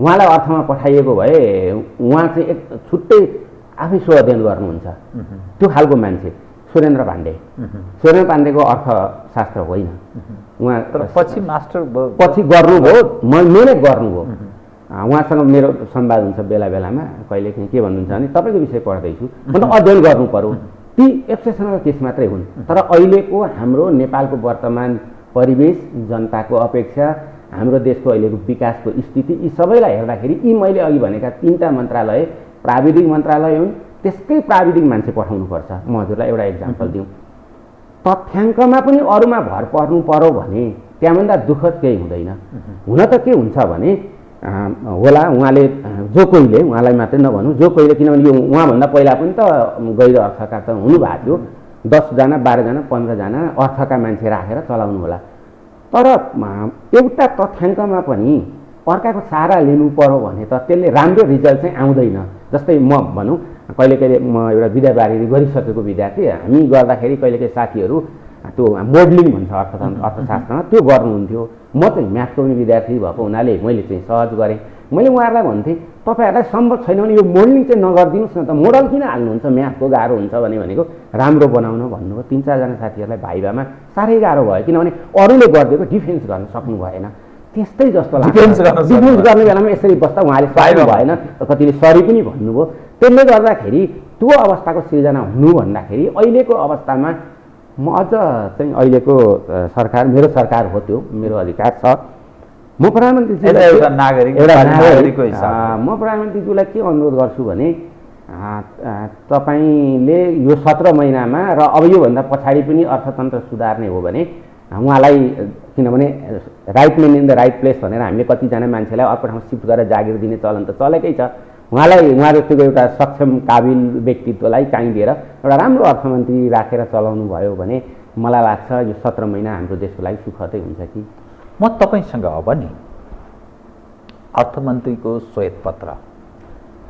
उहाँलाई अर्थमा पठाइएको भए उहाँ चाहिँ एक छुट्टै आफै स्व अध्ययन गर्नुहुन्छ, त्यो खालको मान्छे। सुरेन्द्र पाण्डेको अर्थशास्त्र होइन, उहाँ पछि मास्टर पछि गर्नुभयो, मेहनत गर्नुभयो। उहाँसँग मेरो संवाद हुन्छ बेला बेलामा, कहिलेकाहीँ के भन्नुहुन्छ भने तपाईँको विषय पढ्दैछु, म त अध्ययन गर्नु पर्यो। ती एक्सेप्सनल केस मात्रै हुन्, तर अहिलेको हाम्रो नेपालको वर्तमान परिवेश, जनताको अपेक्षा, हाम्रो देशको अहिलेको विकासको स्थिति, यी सबैलाई हेर्दाखेरि यी मैले अघि भनेका 3टा मन्त्रालय प्राविधिक मन्त्रालय हुन्। त्यसकै प्राविधिक मान्छे पठाउनुपर्छ। म हजुरलाई एउटा इक्जाम्पल दिउँ, तथ्याङ्कमा पनि अरूमा भर पर्नु पर्यो भने त्यहाँभन्दा दुःखद केही हुँदैन। हुन त के हुन्छ भने होला उहाँले जो कोहीले, उहाँलाई मात्रै नभनौँ, जो कोहीले, किनभने यो उहाँभन्दा पहिला पनि त गैर अर्थका त हुनुभएको थियो, 10जना 12जना 15जना अर्थका मान्छे राखेर चलाउनु होला। तर एउटा तथ्याङ्कमा पनि अर्काको सहारा लिनु पर्यो भने त त्यसले राम्रो रिजल्ट चाहिँ आउँदैन। जस्तै म भनौँ, कहिले कहिले म एउटा विद्याबारी गरिसकेको विद्यार्थी, हामी गर्दाखेरि कहिले कहिले साथीहरू त्यो मोडलिङ भन्छ अर्थशास्त्रमा, त्यो गर्नुहुन्थ्यो। म चाहिँ म्याथको पनि विद्यार्थी भएको हुनाले मैले चाहिँ सहज गरेँ। मैले उहाँहरूलाई भन्थेँ, तपाईँहरूलाई सम्भव छैन भने यो मोडलिङ चाहिँ नगरिदिनुहोस् न त, मोडल किन हाल्नुहुन्छ, म्याथको गाह्रो हुन्छ भनेको राम्रो बनाउन भन्नुभयो। 3-4जना साथीहरूलाई भाइभामा साह्रै गाह्रो भयो, किनभने अरूले गरिदिएको डिफेन्स गर्न सक्नु भएन। त्यस्तै जस्तो लाग्छ, डिफेन्स गर्ने बेलामा यसरी बस्दा उहाँले सक्नु भएन, कतिले सरी पनि भन्नुभयो। त्यसले गर्दाखेरि त्यो अवस्थाको सिर्जना हुनु भन्दाखेरि अहिलेको अवस्थामा म अझ चाहिँ अहिलेको सरकार, मेरो सरकार हो, त्यो मेरो अधिकार छ। म प्रधानमन्त्रीज्यूलाई के अनुरोध गर्छु भने तपाईँले यो 17 महिनामा र अब योभन्दा पछाडि पनि अर्थतन्त्र सुधार्ने हो भने उहाँलाई, किनभने right man in the right place भनेर हामीले कतिजना मान्छेलाई अर्को ठाउँ सिफ्ट गरेर जागिर दिने चलन त चलेकै छ। उहाँलाई, उहाँ जतिको एउटा सक्षम काबिल व्यक्तित्वलाई काहीँ दिएर एउटा राम्रो अर्थमन्त्री राखेर चलाउनु भयो भने मलाई लाग्छ यो 17 महिना हाम्रो देशको लागि सुखदै हुन्छ कि। म तपाईँसँग अब नि अर्थमन्त्रीको श्वेतपत्र,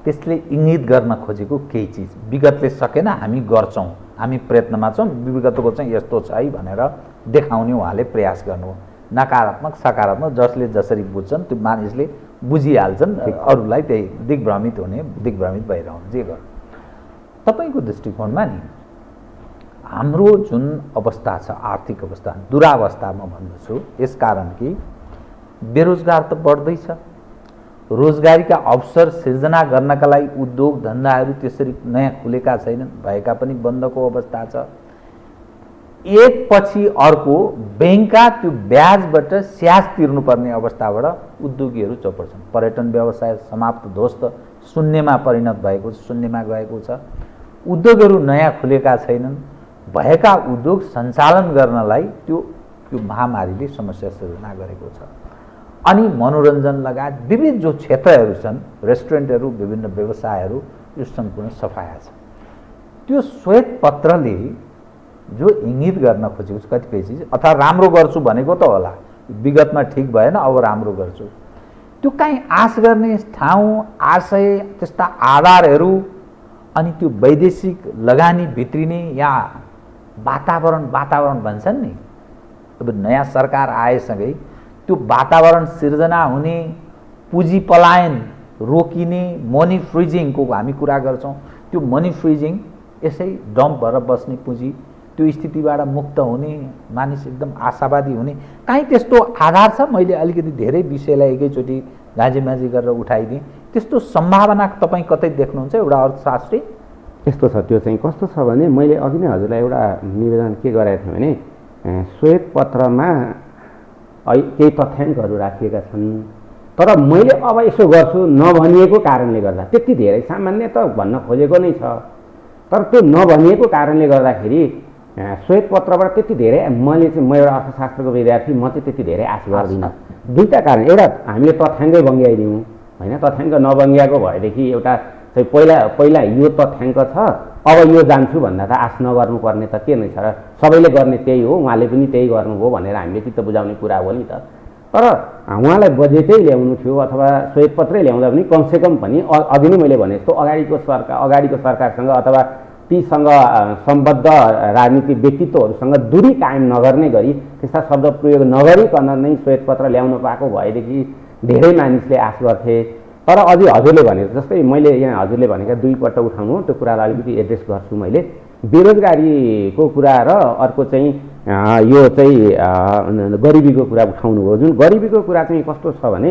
त्यसले इङ्गित गर्न खोजेको केही चिज विगतले सकेन, हामी गर्छौँ, हामी प्रयत्नमा छौँ, विगतको चाहिँ यस्तो छ है भनेर देखाउने उहाँले प्रयास गर्नुभयो। नकारात्मक सकारात्मक जसले जसरी बुझ्छन् त्यो मानिसले बुझिहाल्छन्, अरूलाई त्यही दिग्भ्रमित भइरहनु जे गर्नु। तपाईँको दृष्टिकोणमा नि हाम्रो जुन अवस्था छ, आर्थिक अवस्था दुरावस्था म भन्दछु, यसकारण कि बेरोजगार त बढ्दैछ, रोजगारीका अवसर सिर्जना गर्नका लागि उद्योग धन्दाहरू त्यसरी नयाँ खुलेका छैनन्, भएका पनि बन्दको अवस्था छ। एक पछि अर्को बैंकका त्यो ब्याजबाट स्याज तिर्नुपर्ने अवस्थाबाट उद्योगीहरू चौपट छन्। पर्यटन व्यवसाय समाप्त ध्वस्त शून्यमा परिणत भएको छ, शून्यमा गएको छ। उद्योगहरू नयाँ खुलेका छैनन्, भएका उद्योग सञ्चालन गर्नलाई त्यो महामारीले समस्या सिर्जना गरेको छ। अनि मनोरञ्जन लगायत विविध जो क्षेत्रहरू छन्, रेस्टुरेन्टहरू, विभिन्न व्यवसायहरू, यो सम्पूर्ण सफाया छ। त्यो श्वेत पत्रले जो इङ्गित गर्न खोजेको छ कतिपय चिज अथवा राम्रो गर्छु भनेको त होला, विगतमा ठिक भएन अब राम्रो गर्छु, त्यो काहीँ आश गर्ने ठाउँ, आशय, त्यस्ता आधारहरू अनि त्यो वैदेशिक लगानी भित्रिने या वातावरण भन्छन् नि, अब नयाँ सरकार आएसँगै त्यो वातावरण सिर्जना हुने, पुँजी पलायन रोकिने, मनी फ्रिजिङको हामी कुरा गर्छौँ, त्यो मनी फ्रिजिङ यसै डम्प भएर बस्ने पुँजी, त्यो स्थितिबाट मुक्त हुने, मानिस एकदम आशावादी हुने, काहीँ त्यस्तो आधार छ? मैले अलिकति धेरै विषयलाई एकैचोटि गाँजीमाझी गरेर उठाइदिएँ, त्यस्तो सम्भावना तपाईँ कतै देख्नुहुन्छ एउटा अर्थशास्त्री? यस्तो छ, त्यो चाहिँ कस्तो छ भने मैले अघि नै हजुरलाई एउटा निवेदन के गरेको थिएँ भने श्वेत पत्रमा केही तथ्याङ्कहरू राखिएका छन्, तर मैले अब यसो गर्छु नभनिएको कारणले गर्दा, त्यति धेरै सामान्य त भन्न खोजेको नै छ, तर त्यो नभनिएको कारणले गर्दाखेरि श्वेत पत्रबाट त्यति धेरै म एउटा अर्थशास्त्रको विद्यार्थी, म चाहिँ त्यति धेरै आश गर्दिनँ। दुईवटा कारण, एउटा हामीले तथ्याङ्कै बङ्ग्याइदिउँ होइन, तथ्याङ्क नबङ्ग्याएको भएदेखि एउटा चाहिँ पहिला यो तथ्याङ्क छ अब यो जान्छु भन्दा त आश नगर्नुपर्ने त के नै छ र, सबैले गर्ने त्यही हो, उहाँले पनि त्यही गर्नुभयो भनेर हामीले चित्त बुझाउने कुरा हो नि त। तर उहाँलाई बजेटै ल्याउनु थियो अथवा श्वेत पत्रै ल्याउँदा पनि कमसेकम पनि अघि नै मैले भने जस्तो अगाडिको सरकारसँग अथवा तीसँग सम्बद्ध राजनीतिक व्यक्तित्वहरूसँग दूरी कायम नगर्ने गरी त्यस्ता शब्द प्रयोग नगरिकन नै श्वेत पत्र ल्याउनु पाएको भएदेखि धेरै मानिसले आश गर्थे। तर अझै हजुरले भनेको जस्तै मैले यहाँ हजुरले भनेका दुईपल्ट उठाउनु त्यो कुरालाई अलिकति एड्रेस गर्छु मैले। बेरोजगारीको कुरा र अर्को चाहिँ यो चाहिँ गरिबीको कुरा उठाउनु हो। जुन गरिबीको कुरा चाहिँ कस्तो छ भने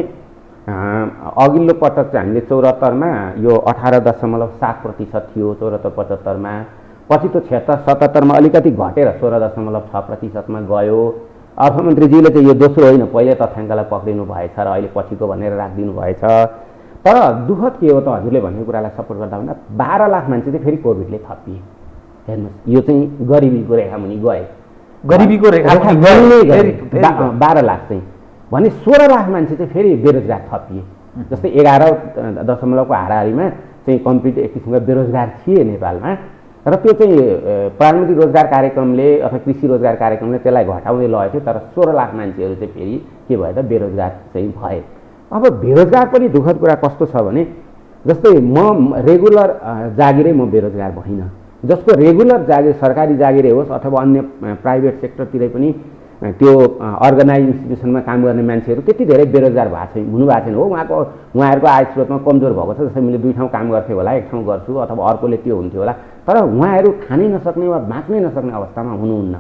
अघिल्लो पटक चाहिँ हामीले 74मा यो 18.7% थियो, 74-75मा, पछि त 76-77मा अलिकति घटेर 16.6%मा गयो। अर्थमन्त्रीजीले चाहिँ यो दोस्रो होइन पहिले तथ्याङ्कलाई पक्रिनु भएछ र अहिले पछिको भनेर राखिदिनु भएछ। तर दुःखद के हो त हजुरले भनेको कुरालाई सपोर्ट गर्दा भन्दा 12 लाख मान्छे चाहिँ फेरि कोभिडले थपिए। हेर्नुहोस् यो चाहिँ गरिबीको रेखामुनि गए, गरिबीको रेखा 12 लाख चाहिँ भने 16 लाख मान्छे चाहिँ फेरि बेरोजगार थपिए। जस्तै 11.को हाराहारीमा चाहिँ कम्प्लिट एक किसिमका बेरोजगार थिए नेपालमा र त्यो चाहिँ प्रधानमन्त्री रोजगार कार्यक्रमले अथवा कृषि रोजगार कार्यक्रमले त्यसलाई घटाउँदै लगेको थियो। तर 16 लाख मान्छेहरू चाहिँ फेरि के भयो त बेरोजगार चाहिँ भए। अब बेरोजगार पनि दुःखद कुरा कस्तो छ भने जस्तै म रेगुलर जागिरै म बेरोजगार भइनँ, जसको रेगुलर जागिर सरकारी जागिरै होस् अथवा अन्य प्राइभेट सेक्टरतिरै पनि त्यो अर्गनाइज इन्स्टिट्युसनमा काम गर्ने मान्छेहरू त्यति धेरै बेरोजगार हुनुभएको छैन हो। उहाँहरूको आय स्रोतमा कमजोर भएको छ। जस्तै मैले 2 ठाउँ काम गर्थेँ होला, 1 ठाउँ गर्छु अथवा अर्कोले त्यो हुन्थ्यो होला, तर उहाँहरू खानै नसक्ने वा बाँच्नै नसक्ने अवस्थामा हुनुहुन्न।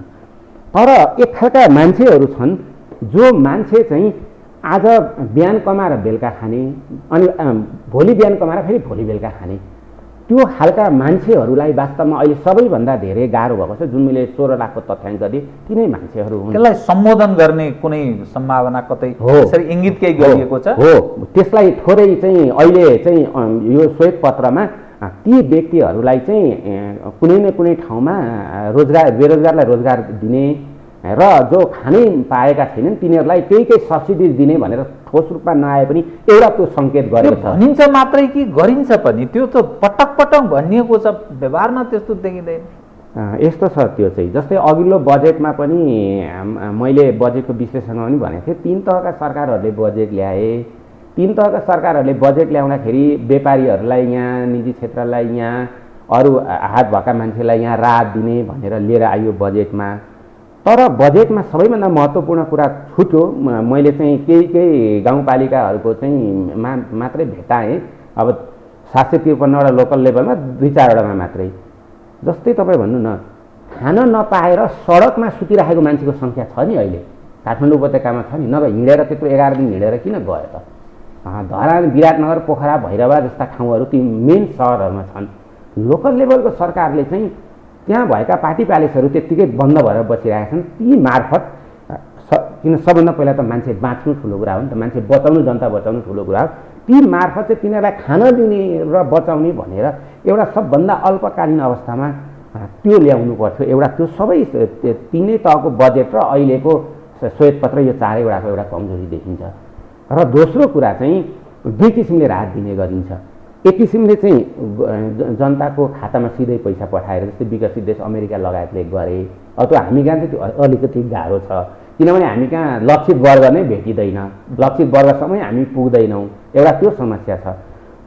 तर एक खालका मान्छेहरू छन् जो मान्छे चाहिँ आज बिहान कमाएर बेलुका खाने अनि भोलि बिहान कमाएर फेरि भोलि बेलुका खाने, त्यो खालका मान्छेहरूलाई वास्तवमा अहिले सबैभन्दा धेरै गाह्रो भएको छ। जुन मैले 16 लाखको तथ्याङ्क दिएँ तिनै मान्छेहरू हुन्। त्यसलाई सम्बोधन गर्ने कुनै सम्भावना कतै यसरी इङ्गित केही गरिएको छ? हो, त्यसलाई थोरै चाहिँ अहिले चाहिँ यो श्वेत पत्रमा ती व्यक्तिहरूलाई चाहिँ कुनै न कुनै ठाउँमा बेरोजगारलाई रोजगार दिने र जो खानै पाएका छैनन् तिनीहरूलाई केही सब्सिडिज दिने भनेर ठोस रूपमा नआए पनि एउटा त्यो सङ्केत गरेको छ। भनिन्छ मात्रै कि गरिन्छ पनि? त्यो त पटक पटक भनिएको छ, व्यवहारमा त्यस्तो देखिँदैन। यस्तो छ त्यो चाहिँ जस्तै अघिल्लो बजेटमा पनि मैले बजेटको विश्लेषणमा पनि भनेको थिएँ 3 तहका सरकारहरूले बजेट ल्याए। 3 तहका सरकारहरूले बजेट ल्याउँदाखेरि व्यापारीहरूलाई यहाँ, निजी क्षेत्रलाई यहाँ, अरू हात भएका मान्छेलाई यहाँ राहत दिने भनेर लिएर आयो बजेटमा। तर बजेटमा सबैभन्दा महत्त्वपूर्ण कुरा छुट्यो। मैले चाहिँ केही गाउँपालिकाहरूको चाहिँ मात्रै भेटाएँ। अब 753वटा लोकल लेभलमा 2-4वटामा मात्रै। जस्तै तपाईँ भन्नु न, खान नपाएर सडकमा सुतिराखेको मान्छेको सङ्ख्या छ नि अहिले काठमाडौँ उपत्यकामा छ नि। नभए हिँडेर त्यत्रो 11 दिन हिँडेर किन गयो त? धरान, विराटनगर, पोखरा, भैरवा जस्ता ठाउँहरू ती मेन सहरहरूमा छन्। लोकल लेभलको सरकारले चाहिँ त्यहाँ भएका पार्टी प्यालेसहरू त्यत्तिकै बन्द भएर बसिरहेका छन्। ती मार्फत किन सबभन्दा पहिला त मान्छे बाँच्नु ठुलो कुरा हो नि त, मान्छे बचाउनु, जनता बचाउनु ठुलो कुरा हो। ती मार्फत चाहिँ तिनीहरूलाई खान दिने र बचाउने भनेर एउटा सबभन्दा अल्पकालीन अवस्थामा त्यो ल्याउनु पर्थ्यो। एउटा त्यो सबै 3 तहको बजेट र अहिलेको श्वेत पत्र यो 4वटाको एउटा कमजोरी देखिन्छ। र दोस्रो कुरा चाहिँ 2 किसिमले राहत दिने गरिन्छ। एक किसिमले चाहिँ जनताको खातामा सिधै पैसा पठाएर जस्तै विकसित देश अमेरिका लगायतले गरे। अब त्यो हामी कहाँ चाहिँ त्यो अलिकति गाह्रो छ, किनभने हामी कहाँ लक्षित वर्ग नै भेटिँदैन, लक्षित वर्गसम्मै हामी पुग्दैनौँ। एउटा त्यो समस्या छ।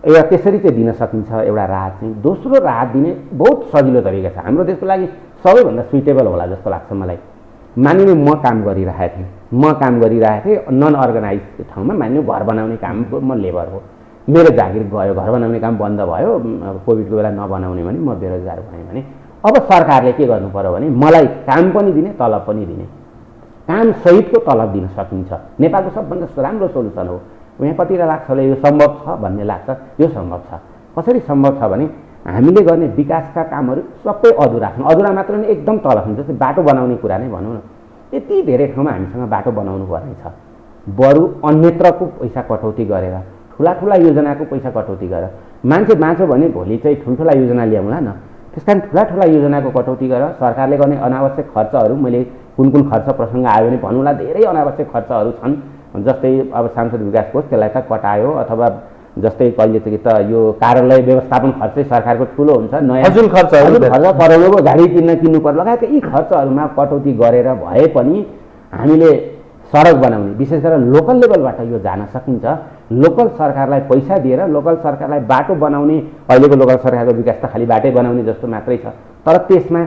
एउटा त्यसरी चाहिँ दिन सकिन्छ एउटा राहत चाहिँ। दोस्रो राहत दिने बहुत सजिलो तरिका छ, हाम्रो देशको लागि सबैभन्दा सुइटेबल होला जस्तो लाग्छ मलाई। मानिने म काम गरिरहेको थिएँ नन अर्गनाइज ठाउँमा, मान्यो घर बनाउने काम म लेबर हो, मेरो जागिर गयो, घर बनाउने काम बन्द भयो, कोभिडको बेला नबनाउने भने म बेरोजगार भएँ भने अब सरकारले के गर्नु पर्यो भने मलाई काम पनि दिने तलब पनि दिने, काम सहितको तलब दिन सकिन्छ। नेपालको सबभन्दा राम्रो सोलुसन हो। यहाँ कतिवटा लाग्छ होला यो सम्भव छ भन्ने लाग्छ, यो सम्भव छ। कसरी सम्भव छ भने हामीले गर्ने विकासका कामहरू सबै अधुरा छन्, अधुरा मात्र नै एकदम तल छन्। जस्तै बाटो बनाउने कुरा नै भनौँ न, यति धेरै ठाउँमा हामीसँग बाटो बनाउनु पर्ने छ, बरु अन्यत्रको पैसा कटौती गरेर ठुला योजनाको पैसा कटौती गरेर मान्छे बाँच्यो भने भोलि चाहिँ ठुल्ठुला योजना ल्याउँला न। त्यस कारण ठुला योजनाको कटौती गरेर सरकारले गर्ने अनावश्यक खर्चहरू, मैले कुन खर्च प्रसङ्ग आयो भने भनौँला, धेरै अनावश्यक खर्चहरू छन्। जस्तै अब सांसद विकास कोष त्यसलाई त कटायो, अथवा जस्तै कहिले चाहिँ त यो कार्यालय व्यवस्थापन खर्चै सरकारको ठुलो हुन्छ, नयाँ हजुर खर्च करोडौँको गाडी किन्नु पर्यो लगायतका यी खर्चहरूमा कटौती गरेर भए पनि हामीले सडक बनाउने, विशेष गरेर लोकल लेभलबाट यो जान सकिन्छ। लोकल सरकारलाई पैसा दिएर लोकल सरकारलाई बाटो बनाउने, अहिलेको लोकल सरकारको विकास त खालि बाटै बनाउने जस्तो मात्रै छ, तर त्यसमा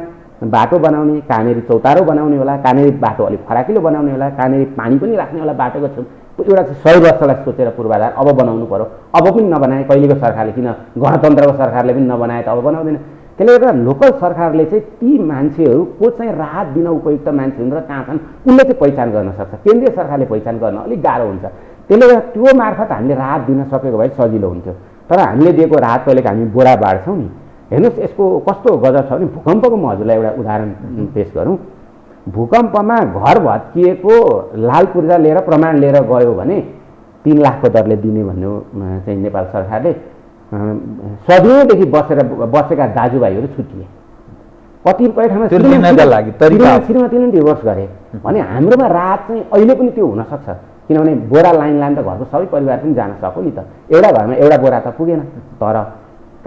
बाटो बनाउने, कहाँनिर चौतारो बनाउने होला, कहाँनिर बाटो अलिक फराकिलो बनाउने होला, कहाँनिर पानी पनि राख्ने होला बाटोको छेउ, एउटा चाहिँ 100 वर्षलाई सोचेर पूर्वाधार अब बनाउनु पर्यो। अब पनि नबनाए कहिलेको सरकारले, किन गणतन्त्रको सरकारले पनि नबनाए त अब बनाउँदैन। त्यसले गर्दा लोकल सरकारले चाहिँ ती मान्छेहरू को चाहिँ राहत दिन उपयुक्त मान्छे हुन् र कहाँ छन् उनले चाहिँ पहिचान गर्न सक्छ। केन्द्रीय सरकारले पहिचान गर्न अलिक गाह्रो हुन्छ। त्यसले गर्दा त्यो मार्फत हामीले राहत दिन सकेको भए सजिलो हुन्थ्यो। तर हामीले दिएको राहत कहिलेका हामी बोरा बाँड्छौँ नि। हेर्नुहोस् यसको कस्तो गजब छ भने भूकम्पको म हजुरलाई एउटा उदाहरण पेश गरौँ। भूकम्पमा घर भत्किएको लाल पूर्जा लिएर प्रमाण लिएर गयो भने 3 लाखको दरले दिने भन्ने चाहिँ नेपाल सरकारले सदियौँदेखि बसेका दाजुभाइहरू छुट्टिए। कतिपय ठाउँमा श्रीमतीले डिभोर्स गरे भने हाम्रोमा राहत चाहिँ अहिले पनि त्यो हुनसक्छ, किनभने बोरा लाइन त घरको सबै परिवार पनि जान सक्यो नि त। एउटा घरमा एउटा बोरा त पुगेन, तर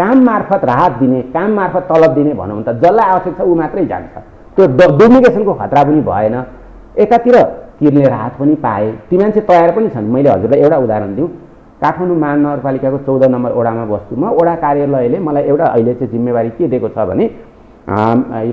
काम मार्फत राहत दिने, काम मार्फत तलब दिने भनौँ त जसलाई आवश्यक छ ऊ मात्रै जान्छ। त्यो डुप्लिकेसनको खतरा पनि भएन। एकातिर तिर्ने राहत पनि पाए, ती मान्छे तयार पनि छन्। मैले हजुरलाई एउटा उदाहरण दिउँ। काठमाडौँ महानगरपालिकाको 14 नम्बर वडामा बस्छु म। वडा कार्यालयले मलाई एउटा अहिले चाहिँ जिम्मेवारी के दिएको छ भने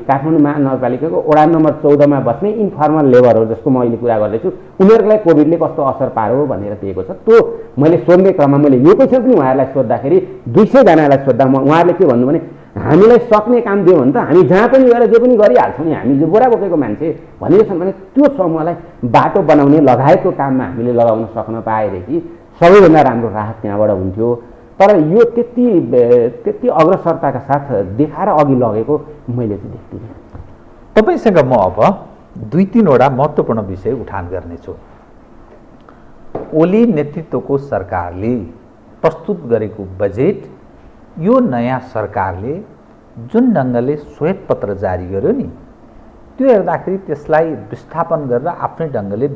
काठमाडौँ महानगरपालिकाको वडा नम्बर 14 मा बस्ने इन्फर्मल लेबरहरू जसको म अहिले कुरा गर्दैछु उनीहरूको लागि कोभिडले कस्तो असर पार्यो भनेर दिएको छ। त्यो मैले सोध्ने क्रममा मैले यो क्वेसन पनि उहाँहरूलाई सोद्धाखेरि 200 जनालाई सोद्धा उहाँहरूले के भन्नु भने हामीलाई सक्ने काम दियो भने त हामी जहाँ पनि गएर जे पनि गरिहाल्छौँ नि, हामी जो बोरा बोकेको मान्छे भनेको छन् भने त्यो समूहलाई बाटो बनाउने लगायतको काममा हामीले लगाउन सक्न पाएदेखि सबैभन्दा राम्रो राहत त्यहाँबाट हुन्थ्यो। तर यो त्यति अग्रसरताका साथ देखाएर अघि लगेको मैले चाहिँ देख्दिनँ। तपाईँसँग म अब 2-3 वटा महत्त्वपूर्ण विषय उठान गर्नेछु। ओली नेतृत्वको सरकारले प्रस्तुत गरेको बजेट, यो नयाँ सरकारले जुन ढङ्गले श्वेतपत्र जारी गर्यो नि, त्यो हेर्दाखेरि त्यसलाई विस्थापन गरेर आफ्नै ढङ्गले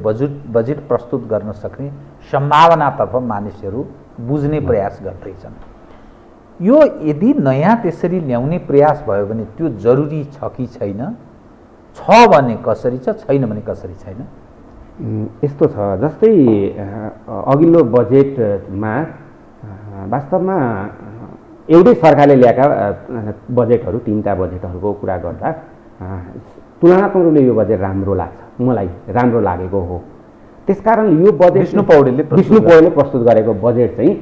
बजेट प्रस्तुत गर्न सक्ने सम्भावनातर्फ मानिसहरू बुझ्ने प्रयास गर्दैछन्। यो यदि नयाँ त्यसरी ल्याउने प्रयास भयो भने त्यो जरुरी छ कि छैन, छ भने कसरी छ, छैन भने कसरी छैन? यस्तो छ, जस्तै अघिल्लो बजेटमा वास्तवमा एउटै सरकारले ल्याएका बजेटहरू 3टा बजेटहरूको कुरा गर्दा तुलनात्मक रूपले यो बजेट राम्रो लाग्छ, मलाई राम्रो लागेको हो। त्यसकारण यो बजेट विष्णु पौडेलले प्रस्तुत गरेको बजेट चाहिँ